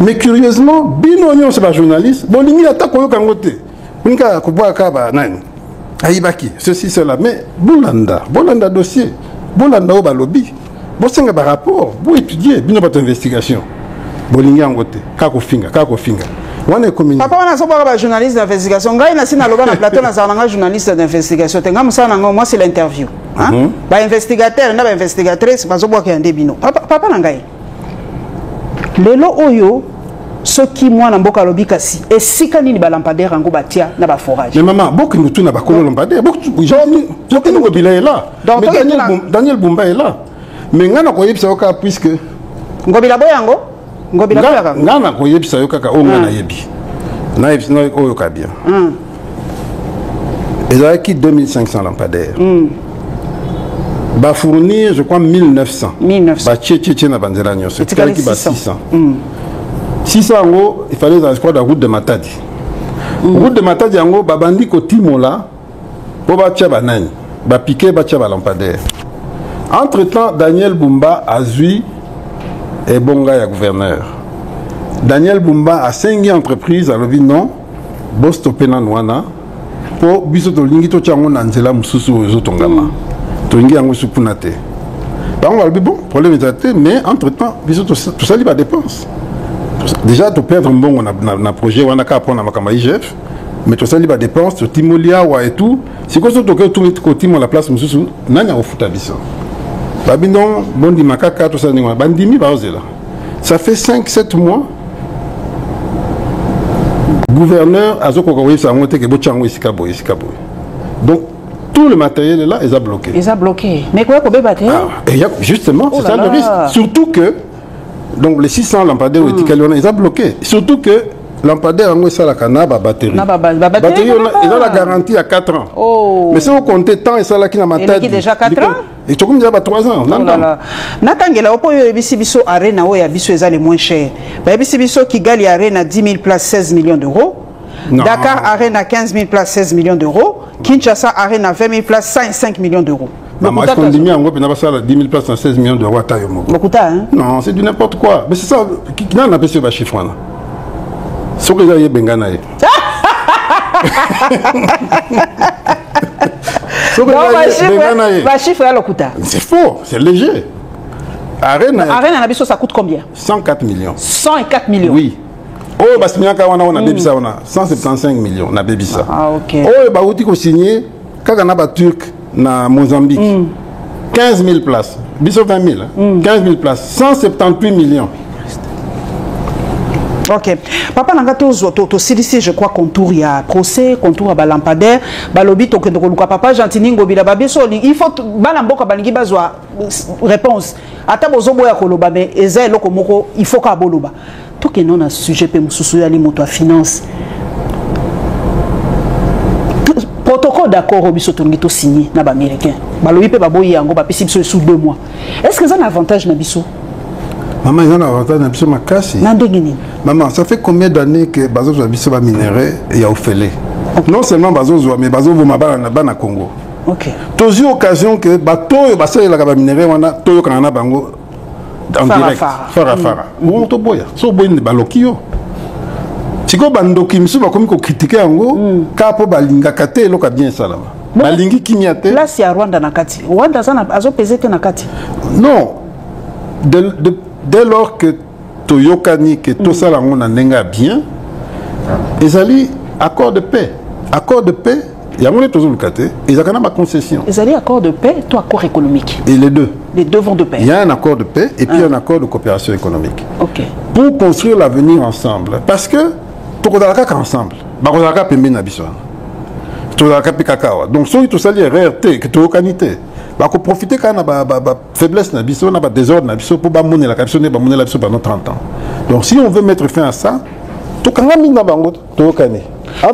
Speaker 1: Mais curieusement, bino nyoso ba journaliste, bon lingi attaque ko kangote. Unka ko boa ka ba nani. Aibaki, ceci cela mais Bolanda dossier. Bolanda o ba lobby. Bo senga ba rapport, bo étudier bino ba investigation. Bolingi angote, kako finga.
Speaker 3: Papa on a un journaliste d'investigation. Ngai na sina loba na plateau na zanga journaliste d'investigation. Tenga musana ngo moi c'est l'interview. Hein? Ba investigateur na ba investigatrice bazo boa ke ndebino. Papa na ngai. Lelo oyo ce qui moi na mboka lobi kasi esika nini ba lampadaire ngo batia na ba forage.
Speaker 1: Mais maman, beaucoup mutu na ba kolo lampadaire. Beaucoup jokini ngo bila est là. Mais Daniel Bumba est là. Mais ngana ko yebisa oka puisque
Speaker 3: ngobila boyango
Speaker 1: Ngana ko yebisa yo kaka o ngana yebi. Na yebisa o yo ka bien. Ils avaient qui 2500 lampadaires. Ba fournir je crois 1900. Ba tchétché na banzela nyoso. C'était qui ba 600. 600 ngo il fallait dans la route de Matadi. Route de Matadi ngo ba bandi ko timola po ba tcha banani. Ba piquer ba tcha ba lampadaire. Entre-temps Daniel Bumba a zui et bonga ya gouverneur. Daniel Bumba a 5 entreprises à l'obi non bosto pena noana pour biso to lingi to chango na nzela mususu zo tongama. Tolingi yango supuna te. On va le bon, problème est mais entre-temps, tout ça, il va dépense. Déjà, tu perds un bon projet, on a qu'à prendre ma IGF, mais tout ça, il va dépense, tu timolia et tout. C'est quoi ça, tu as tout côté, la place, monsieur, n'a pas au foot à bisson. Babinon, bon, dit macaca, tout ça, bandimi, là. Ça fait 5-7 mois. Gouverneur, Azoko, ça a monté que Bochango, Isikaboy. Donc, tout le matériel est là, ils ont bloqué.
Speaker 3: Ils ont bloqué. Mais quoi, qu'on battre
Speaker 1: justement, c'est ça le risque. Surtout que, donc les 600 lampadaires ils ont bloqué. Surtout que lampadaire, ça la cana, batterie. Batterie, ils ont la garantie à 4 ans. Oh. Mais si vous comptez tant, et ça là qui n'a pas
Speaker 3: été déjà 4 ans.
Speaker 1: Et tu as déjà 3 ans.
Speaker 3: Natangela, au Bissibiso Arena, où il y a Bisso les moins cher. Bissibiso qui gagne Arena 10 000 places, 16 millions d'euros. Non. Dakar Arena 15 000 places, 16 millions d'euros. Kinshasa Arena 20 000 places, 5 millions d'euros.
Speaker 1: Maman, est-ce qu'on dit bien, on va 10 000 places, 16 millions d'euros à taille. Non, c'est du n'importe quoi. Mais c'est ça, qui n'a pas ce chiffre là. Ce que j'ai Bengana. C'est faux, c'est léger. Arena,
Speaker 3: ça coûte combien?
Speaker 1: 104 millions.
Speaker 3: 104 millions?
Speaker 1: Oui. Oh, bah, on a 175 millions, on a baby ça.
Speaker 3: Ah, ok.
Speaker 1: Oh, bah, on a signé, quand on a Turc, na Mozambique, 15 000 places, biso 20 000, 15 000 places, 178 millions.
Speaker 3: Ok. Papa Nangato, ici, je crois, contour, il y a procès, contour à lampadaire, balobi, papa, Jantiningo, il faut, balamboka, balingi, bazwa, réponse. Atabozobo ya koloba, mais eza eloko moko, il faut qu'à boloba. Tout que non, un sujet, pe moussou, yali, moto, finance. Protocole d'accord, Robiso Tonguito signé, na américain. Balobi, pe baboyi, yango, bapisi, sous 2 mois. Est-ce que ça a un avantage, Nabiso?
Speaker 1: Maman, il y a un avantage dans ma casse. Maman, ça fait combien d'années que Bazo Zabiso va minérer et il y a Ophelé? Non seulement Bazo Zoa, mais Bazo Vomaba na Congo.
Speaker 3: Ok.
Speaker 1: Tous les occasions que Bato et Bassé la minérer, on a Toyo Kanana Bango en direct. Farafara. Bon, to boya. So boy ne balokio. Si ko bandoki misu ba komi ko critiquer ango, ka po balinga kate loka bien ça là. Balingi kimiate.
Speaker 3: Là c'est à Rwanda nakati. Rwanda ça na azo pesé te nakati.
Speaker 1: Non. Dès lors que Toyokani, que tout ça, on a bien, ils allaient accord de paix. Accord de paix, il y a un toujours le côté, ils ont ma concession.
Speaker 3: Ils allaient accord de paix, toi accord économique.
Speaker 1: Et les deux.
Speaker 3: Les deux vont de paix.
Speaker 1: Il y a un accord de paix et puis un accord de coopération économique.
Speaker 3: Ok.
Speaker 1: Pour construire l'avenir ensemble. Parce que, tout le monde ensemble. Donc, si tout ça, il y a RRT, que Toyokanité. Bah, qu'on profite quand on a faiblesse, on a désordre, pour monnaie la caption, monnaie la pendant 30 ans. Donc si on veut mettre fin à ça, tout le monde tout le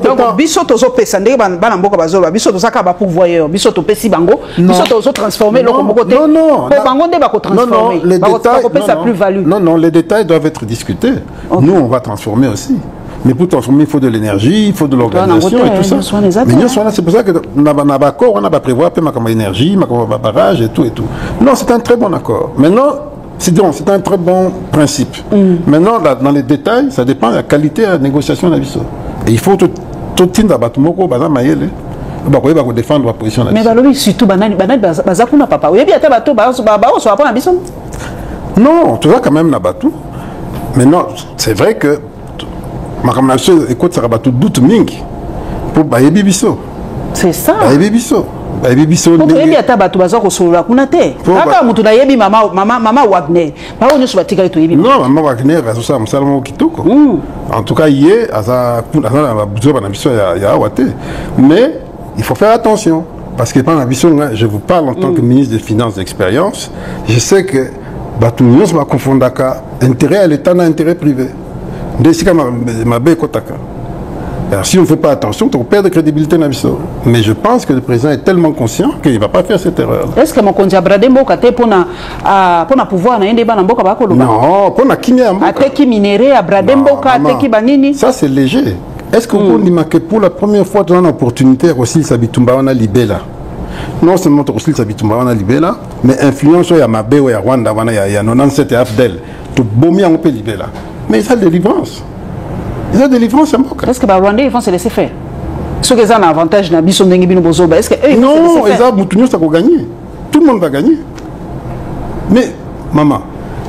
Speaker 3: donc biso tozo pesa ndenge bana mboka bazoba biso tozaka ba pouvoir biso to pesi bango biso tozo transformer le komoko te
Speaker 1: non
Speaker 3: bango nde ba ko transformer
Speaker 1: les détails
Speaker 3: plus value.
Speaker 1: Non, les détails doivent être discutés. Okay. Nous on va transformer aussi. Mais pour transformer, il faut de l'énergie, il faut de l'organisation et tout ça. Mais c'est pour ça que on a accord, on a prévoir ma énergie, ma barrage et tout et tout. Non, c'est un très bon accord. Maintenant, c'est un très bon principe. Maintenant, dans les détails, ça dépend de la qualité de la négociation de la vie. Et il faut tout le monde défendre la position de la vie.
Speaker 3: Mais surtout, papa.
Speaker 1: Non, tu vois quand même Nabatou. Maintenant, c'est vrai que écoute, ça va tout doute ming pour Bayebi Bisso.
Speaker 3: C'est ça.
Speaker 1: Bayebi Bisso. Bayebi Bisso.
Speaker 3: Pour Bayebi Atabatu Baza Kosora Kunate. Kaka Mutuna Yebi Mama Wagner. Pas on ne soit tiré to Yebi.
Speaker 1: Non, Mama Wagner, ça me salmo kitoko. En tout cas, hier, à ça, mais il faut faire attention. Parce que pendant la mission, je vous parle en tant que ministre des Finances d'expérience, je sais que Batoumios va confondre intérêt à l'État et intérêt privé. Alors, si on ne fait pas attention, on perd de crédibilité dans la vie. Mais je pense que le président est tellement conscient qu'il ne va pas faire cette erreur.
Speaker 3: Est-ce que mon conja Bradembo kate pour pouvoir na ndeba na mboka ba koloba?
Speaker 1: Non, pour na kimia mboka.
Speaker 3: Ateki minéré à Bradembo kate ki banini?
Speaker 1: Ça c'est léger. Est-ce que vous dit que pour la première fois dans l'opportunité aussi Sabitumba on a libé là? Non seulement aussi Sabitumba on a libé là, mais influence il y a Mabe ou il y a Rwanda, il y a 97 et Afdel. Tout bomi on peut libérer là. Mais ça délivrance. Ils ont délivrance à Mboka.
Speaker 3: Est-ce que les Rwandais ils vont se laisser faire? Ceux qui ont un avantage dans Bisson Dengi Bino Bozoba, est-ce que eux
Speaker 1: non, ils ont Moutounios ça va gagner. tout le monde va gagner. Mais, maman,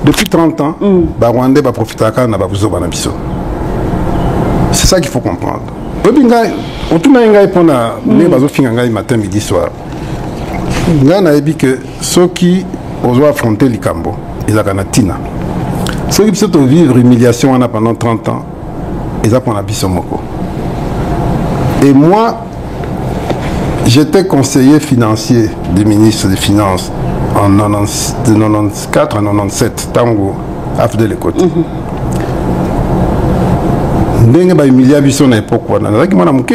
Speaker 1: depuis 30 ans, les Rwandais vont profiter de la biso. C'est ça qu'il faut comprendre. Matin, midi, soir. Il a dit que ceux qui osent affronter les Cambo, ils ont tina. Ceux qui peuvent vivre l'humiliation pendant 30 ans, ils ont la bisomoko. Et moi, j'étais conseiller financier du ministre des Finances en 94 à 97, Tango, Afdel Côté.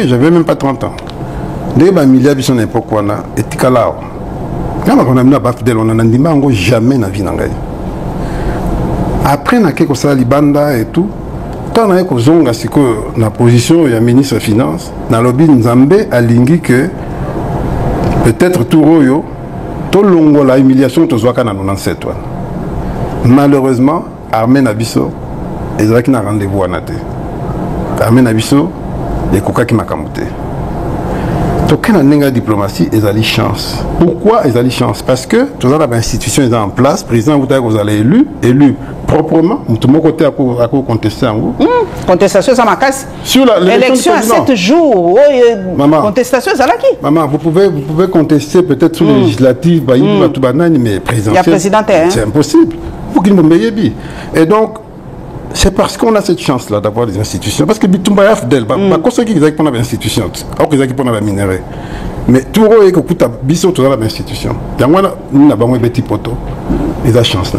Speaker 1: J'avais même pas 30 ans. Jamais na vie nangai. Après na keko sala libanda et tout, tant na ko zonga siko na position ya ministre des Finances, na lobby Nzambe alingi que peut-être tout royo to longo la humiliation to zwaka na 97 wana. Malheureusement, Armée Nabiso ezaki na rendez-vous anate. Armée Nabiso les koka ki makamuté. Token a diplomatie, ils ont des chance. Pourquoi ils ont des chance? Parce que tous les institutions sont en place, le président vous allez élu proprement, tout le monde côté à contester.
Speaker 3: Contestation, ça m'a cassé.
Speaker 1: Sur
Speaker 3: l'élection à 7 jours,
Speaker 1: maman,
Speaker 3: contestation, ça l'a qui?
Speaker 1: Maman, vous pouvez contester peut-être sur les législatives, mais présidentielle, c'est impossible. Vous qui me bien. Et donc, c'est parce qu'on a cette chance-là d'avoir des institutions. Parce que Bitumba Afdel, pas ceux qui ont des institutions, alors qu'ils ont des minéraux. Mais tout le monde a des institutions. Il y a des petits poteaux. Ils ont des chances.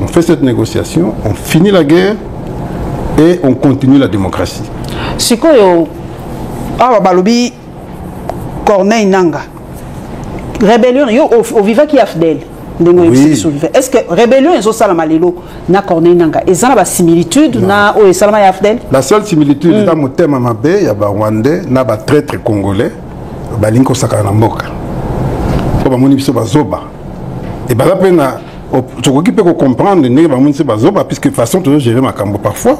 Speaker 1: On fait cette négociation, on finit la guerre et on continue la démocratie.
Speaker 3: C'est quoi Corneille Nanga. Rébellion, au vivant qui Afdel. Oui. Est-ce que rébellion et Salamalelo na Corneille Nanga ils ont la similitude na o Salama Afdel? La
Speaker 1: seule similitude dans mon thème Mabé, il y a ba Rwandais na ba traître congolais balinko sakana mboka. Ko ba moni biso bazoba. Et ba la pena tu peux comprendre ne ba moni bazoba puisque de façon toujours gérer makambo parfois.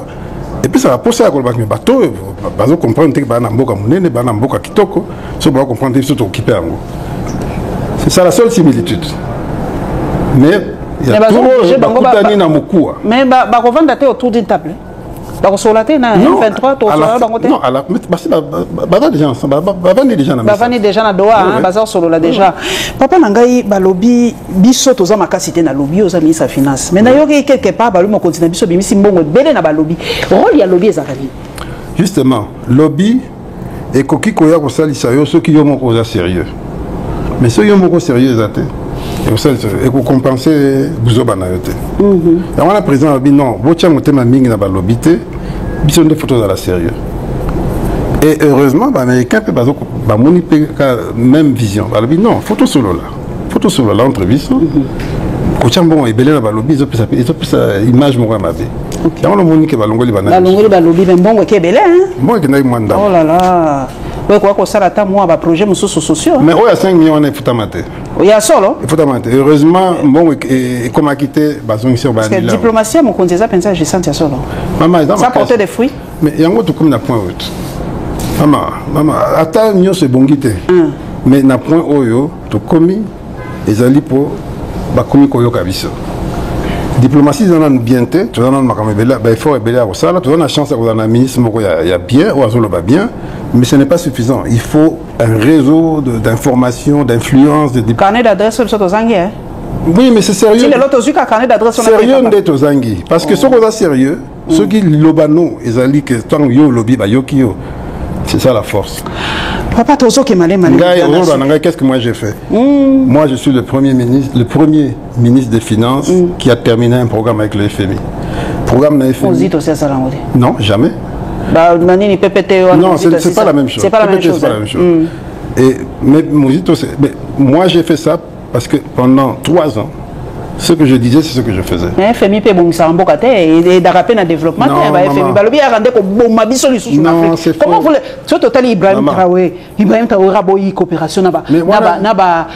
Speaker 1: Et puis ça va pousser à kolba bateau bazo comprendre que ba na mboka munene ba na mboka kitoko, so ba comprendre que tu occupé ango. C'est ça la seule similitude. Mais il y a tout le monde.
Speaker 3: Mais on va dater autour d'une table. On va solater na 23 to
Speaker 1: non alors mais
Speaker 3: déjà na doa bazar solo là déjà papa nangai balobi biso toza makasité na lobi oza ministre des Finances mais d'ailleurs quelque part balobi mo continue biso bimisi mbongo belé na balobi rôle ya lobby ezakali
Speaker 1: justement lobby et koki koya ko salisa yo ceux qui yo moko oza sérieux mais ceux yo moko sérieux ezate et pour compenser Bouzoba na yote. Et on a président dit non, vous tiens mon thème mingi na balobité, bison de photos à la sérieux. Et heureusement, les Américains peuvent pas même vision. Ils disent non, photo solo là, entreviste. Quand bon et belé na balobi, ils ont plus image moi ma vie. Et on a moni que balongoli banana.
Speaker 3: Balongoli balobi ben bon que belé hein.
Speaker 1: Moi que na mwanda.
Speaker 3: Oh là là. Ouais quoi que ça là moi ba projet muso sociaux.
Speaker 1: Mais il y a 5 millions on est futamate.
Speaker 3: Il y a solo.
Speaker 1: Futamate. Heureusement bon et comme a quitté bazon ici au Bali.
Speaker 3: Parce que diplomatie mon conseiller pensa je sens solo.
Speaker 1: Maman
Speaker 3: ça portait des fruits.
Speaker 1: Mais yango tout comme na point haute. Maman ata nyo se bongité. Mais na point oyo to komi ezali po ba komi koyo kabiso. Diplomatie dans un bienté, tu as un effort et belé à Rosala, tu as la chance d'avoir un ministre il y a bien, ou à bien, mais ce n'est pas suffisant. Il faut un réseau d'information, d'influence, de
Speaker 3: carnet d'adresse sur aux Anguilles.
Speaker 1: Oui, mais c'est sérieux.
Speaker 3: Si l'autre a carnet d'adresse sur
Speaker 1: sérieux d'être aux Anguilles. Parce que ceux qui sont sérieux, ceux qui lobano, ils ont dit que tant yo lobby, yo. C'est ça la force.
Speaker 3: Papa Tozo qui malé.
Speaker 1: Qu'est-ce que moi j'ai fait? Moi je suis le premier ministre des Finances qui a terminé un programme avec le FMI. Programme de FMI. Non, jamais.
Speaker 3: Non,
Speaker 1: c'est pas la même chose.
Speaker 3: C'est pas la même chose.
Speaker 1: Mais moi j'ai fait ça parce que pendant 3 ans, ce que je disais, c'est ce que je faisais.
Speaker 3: Mais FMI peut bon ça en bocate et d'arraper dans le développement. FMI balobi a rendu ko bon mabiso li sous Afrique. Comment vous ce total Ibrahim Traoré raboyi coopération na ba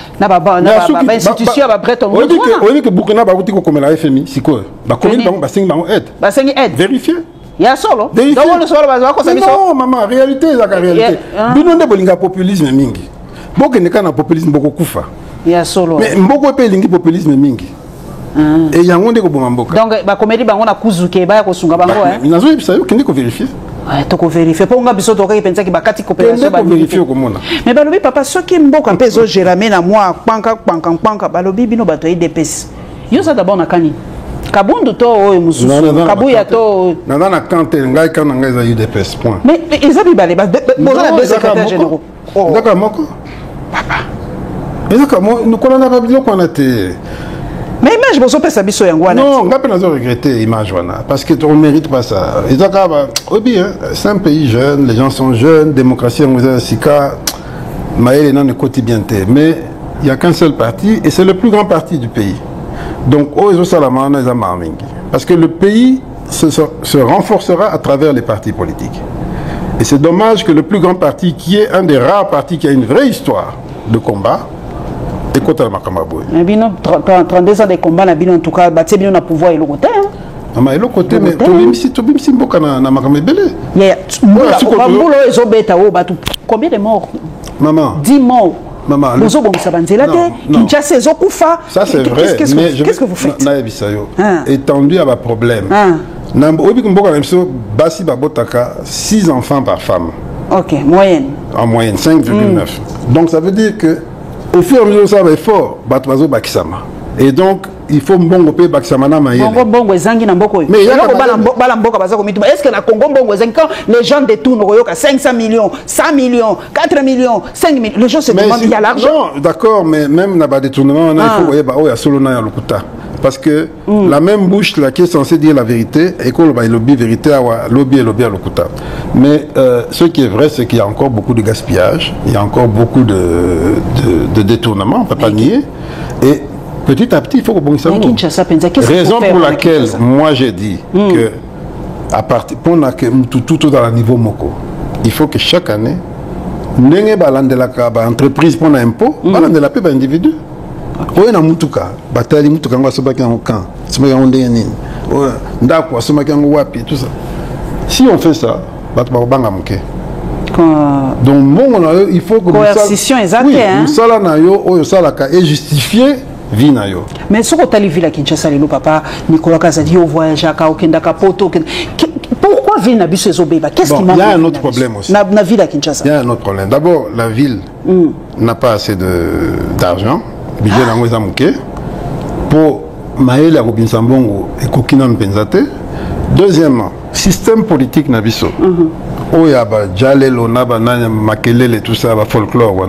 Speaker 3: institution ba Bretton Woods.
Speaker 1: On dit que Burkina ba wuti ko comme la FMI, c'est quoi? Ba commune ba singi ba aide.
Speaker 3: Ba singi aide.
Speaker 1: Vérifier.
Speaker 3: Il y a solo. Donc on le solo ba ko ça
Speaker 1: non maman, réalité la réalité. Bino nde bolinga populisme mingi. Boke ne kana populisme boko kufa.
Speaker 3: ya solo
Speaker 1: mais mboko pe lingi populisme mingi et yango ndeko bomba mboka
Speaker 3: donc ba comédie bango na kuzuke ba ko sunga bango
Speaker 1: nazo yebisa yo kindi ko vérifier
Speaker 3: to ko vérifier po nga biso to ka penza ki bakati coopération
Speaker 1: ba vérifier ko mona
Speaker 3: mais balobi papa soki mboka mpe zo gérer na moi panka balobi bino bato IDPS yo ça d'abord na kani kabundu to oyo mususu kabuya to
Speaker 1: na kante ngai kana ngai za UDPS point
Speaker 3: mais ezabi balé boza na deux secrétaires généraux
Speaker 1: d'accord moko papa ezaka mo nous connaissons pas biloko on a été
Speaker 3: mais image bozo pesa biso yango wana
Speaker 1: non ngape nazo regretter image wana parce que on mérite pas ça ezaka ba obi c'est un pays jeune les gens sont jeunes démocratie en sika maël n'a ne quotidien mais il y a qu'un seul parti et c'est le plus grand parti du pays. Donc, parce que le pays se renforcera à travers les partis politiques. Et c'est dommage que le plus grand parti, qui est un des rares partis qui a une vraie histoire de combat, est contre le Makamaboué.
Speaker 3: Mais 32 ans de combat, en tout cas, il y a pouvoir et le côté.
Speaker 1: Mais le côté, mais Tobimsi Mboka na Makamabele.
Speaker 3: Combien de morts?
Speaker 1: Maman.
Speaker 3: 10 morts.
Speaker 1: Maman,
Speaker 3: ça c'est
Speaker 1: vrai, mais
Speaker 3: qu'est-ce que vous faites?
Speaker 1: Étendu à ma problème. 6 enfants par femme.
Speaker 3: Ok, moyenne.
Speaker 1: En moyenne, 5,9. Donc ça veut dire que au fur et à mesure ça va être fort, et donc il faut mbongo pe baksamana mayele.
Speaker 3: Bongo ezangi na mboko.
Speaker 1: Mais
Speaker 3: bala mboka baza komituma. Est-ce que na Congo bongo ezangi quand les gens détournent royoka 500 millions, 100 millions, 4 millions, 5 millions, les gens se demandent il y a l'argent.
Speaker 1: Non, d'accord, mais même na ba détournement il faut voyer ba oya solo na ya lokuta. Parce que la même bouche là qui est censée dire la vérité et qu'on va lobby vérité à lobby à lokuta. Mais ce qui est vrai c'est qu'il y a encore beaucoup de gaspillage, il y a encore beaucoup de détournement, on peut pas nier et petit à petit, il faut que bon ça. Raison pour laquelle moi j'ai dit que à partir pour tout dans le niveau moko, il faut que chaque année, n'engé balande la entreprise pour l'impôt, balande la paix par individu. Oye na mutuka, batali mutuka ngwa soba kan kan, soba kan ndenge nini. Oye ndako soba kan wapi tout ça. Si on fait ça, bat ba banga muke. Donc bon il faut que
Speaker 3: coercition exacte hein.
Speaker 1: Ça là na yo oyo ça là est justifié.
Speaker 3: Mais ce que tu as vu à Kinshasa, papa, Nicolas Kazadi, au voyage à Kaokenda, Kapoto, pourquoi ville n'a pas ce Zobeba? Qu'est-ce qui manque?
Speaker 1: Il y a un autre problème aussi.
Speaker 3: La ville à Kinshasa.
Speaker 1: Il y a un autre problème. D'abord, la ville n'a pas assez d'argent, budget d'Angouezamouké, pour Maël Robinsambongo et Kokina Mpenzate. Deuxièmement, système politique Nabiso. Oyaba, Djalelo, Naba, Makelele, tout ça, folklore.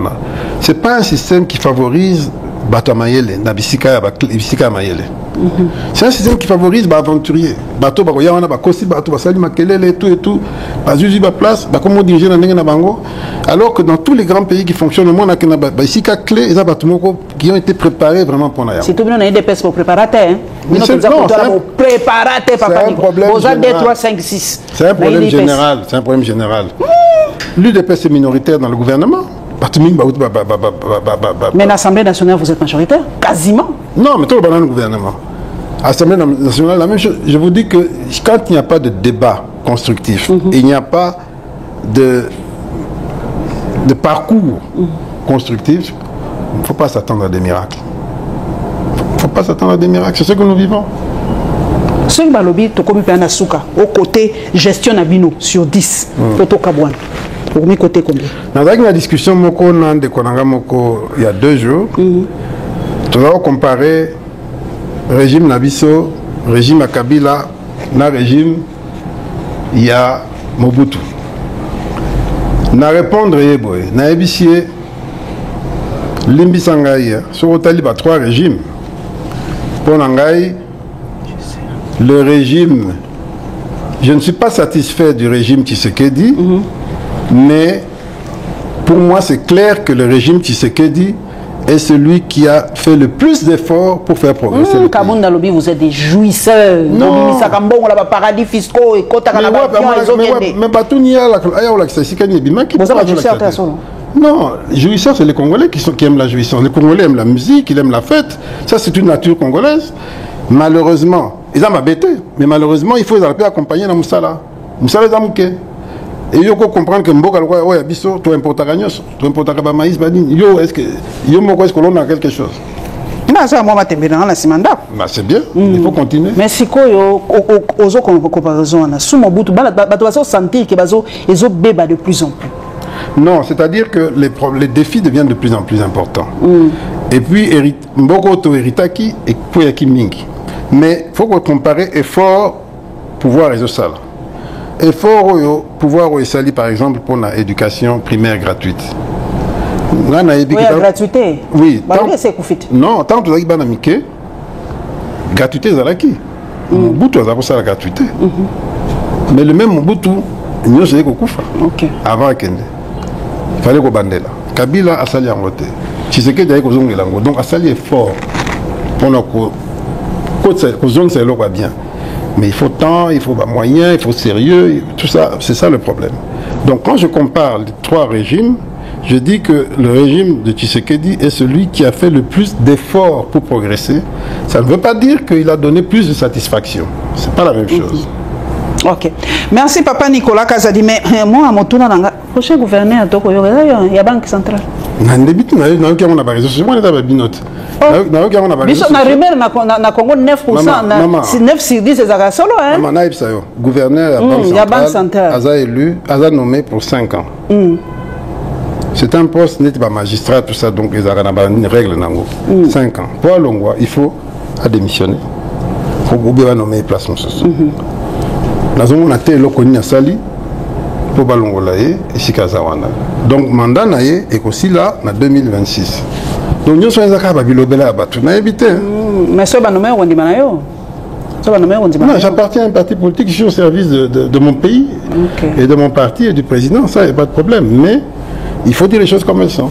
Speaker 1: C'est pas un système qui favorise Bato Mayele, Nabisika Mayele. C'est un système qui favorise les aventuriers. Bato Bagoyana, Bakosi, Bato Basali Makelele, et tout. Bazuzi Place, Bakomo diriger dans Bango. Alors que dans tous les grands pays qui fonctionnent, on a Basika clé et Batomoko qui ont été préparés vraiment pour Naya.
Speaker 3: C'est tout bien, on a des personnes pour préparer.
Speaker 1: C'est un problème général. C'est un problème général. C'est un problème général. L'UDPS est minoritaire dans le gouvernement.
Speaker 3: Mais l'Assemblée nationale, vous êtes majoritaire? Quasiment.
Speaker 1: Non, mais tout le gouvernement. L'Assemblée nationale, la même chose. Je vous dis que quand il n'y a pas de débat constructif, il n'y a pas de parcours constructif, il ne faut pas s'attendre à des miracles. Il ne faut pas s'attendre à des miracles. C'est ce que nous vivons.
Speaker 3: Ce qui m'a lobby, tu comme un asuka, au côté gestion Nabino sur 10, Toto Kabouane. Pour mes côtés combien?
Speaker 1: Dans la discussion il y a 2 jours, nous avons comparé régime Nabiso, régime Akabila, na régime il y a Mobutu. Na répondre na ebisie Limbisangaï sur le 3 régimes. Pour Nangaï, le régime, je ne suis pas satisfait du régime Tshisekedi. Mais pour moi, c'est clair que le régime Tshisekedi est celui qui a fait le plus d'efforts pour faire progresser le pays.
Speaker 3: Lobby, vous êtes des jouisseurs.
Speaker 1: Non.
Speaker 3: Mais paradis fiscaux et
Speaker 1: non, jouisseurs, c'est les Congolais qui aiment la jouissance. Les Congolais aiment la musique, ils aiment la fête. Ça, c'est une nature congolaise. Malheureusement, ils ont m'abêté. Mais malheureusement, il faut les accompagner dans Moussala. Moussala Zamouké. Et il faut comprendre que Mboka, ouais, Abisso, tu importes à maïs, yo, est-ce que l'on a quelque chose? Bah, c'est bien, il faut continuer.
Speaker 3: Mais si vous avez comparaison, sous mon bout, vous sentir qu'ils ont béba de plus en plus.
Speaker 1: Non, c'est-à-dire que les défis deviennent de plus en plus importants. Et puis, Mboko to Eritaki et Poyaki Mingi. Mais il faut comparer effort, pouvoir et ça. Effort, pouvoir et sali, par exemple, pour l'éducation primaire gratuite.
Speaker 3: Oui, la gratuité.
Speaker 1: Oui.
Speaker 3: Non,
Speaker 1: tant que vous avez dit gratuité, c'est qui Mobutu a ça la gratuité. Mais le même Mobutu, nous avons dit avant Kende. Il fallait qu'on bande là. Kabila a sali en côté. Tshisekedi a dit qu'on donc a sali effort pour que zone c'est là bien. Mais il faut temps, il faut moyens, il faut sérieux, tout ça, c'est ça le problème. Donc quand je compare les trois régimes, je dis que le régime de Tshisekedi est celui qui a fait le plus d'efforts pour progresser. Ça ne veut pas dire qu'il a donné plus de satisfaction. C'est pas la même chose.
Speaker 3: Ok. Merci Papa Nicolas Kazadi. Mais moi, à mon tour, le prochain gouverneur, il y a Banque centrale.
Speaker 1: Il y a des réseaux moi, je
Speaker 3: na Congo 9%, 9 sur 10 c'est solo.
Speaker 1: Gouverneur de la Banque centrale a élu, a nommé pour 5 ans. C'est un poste, n'est pas magistrat, tout ça, donc ils ont une règle. 5 ans. Pour Longwa, il faut démissionner. Il faut nommer place. Nous avons été le Sali pour Balongolaye et Sikazawana. Donc, mandat est aussi là en 2026. Donc, nous sommes à Bilobela, nous avons évité.
Speaker 3: Mais ce n'est pas nommé, on dit
Speaker 1: non, j'appartiens à un parti politique, je suis au service de mon pays et de mon parti et du président, ça, il n'y a pas de problème. Mais il faut dire les choses comme elles sont.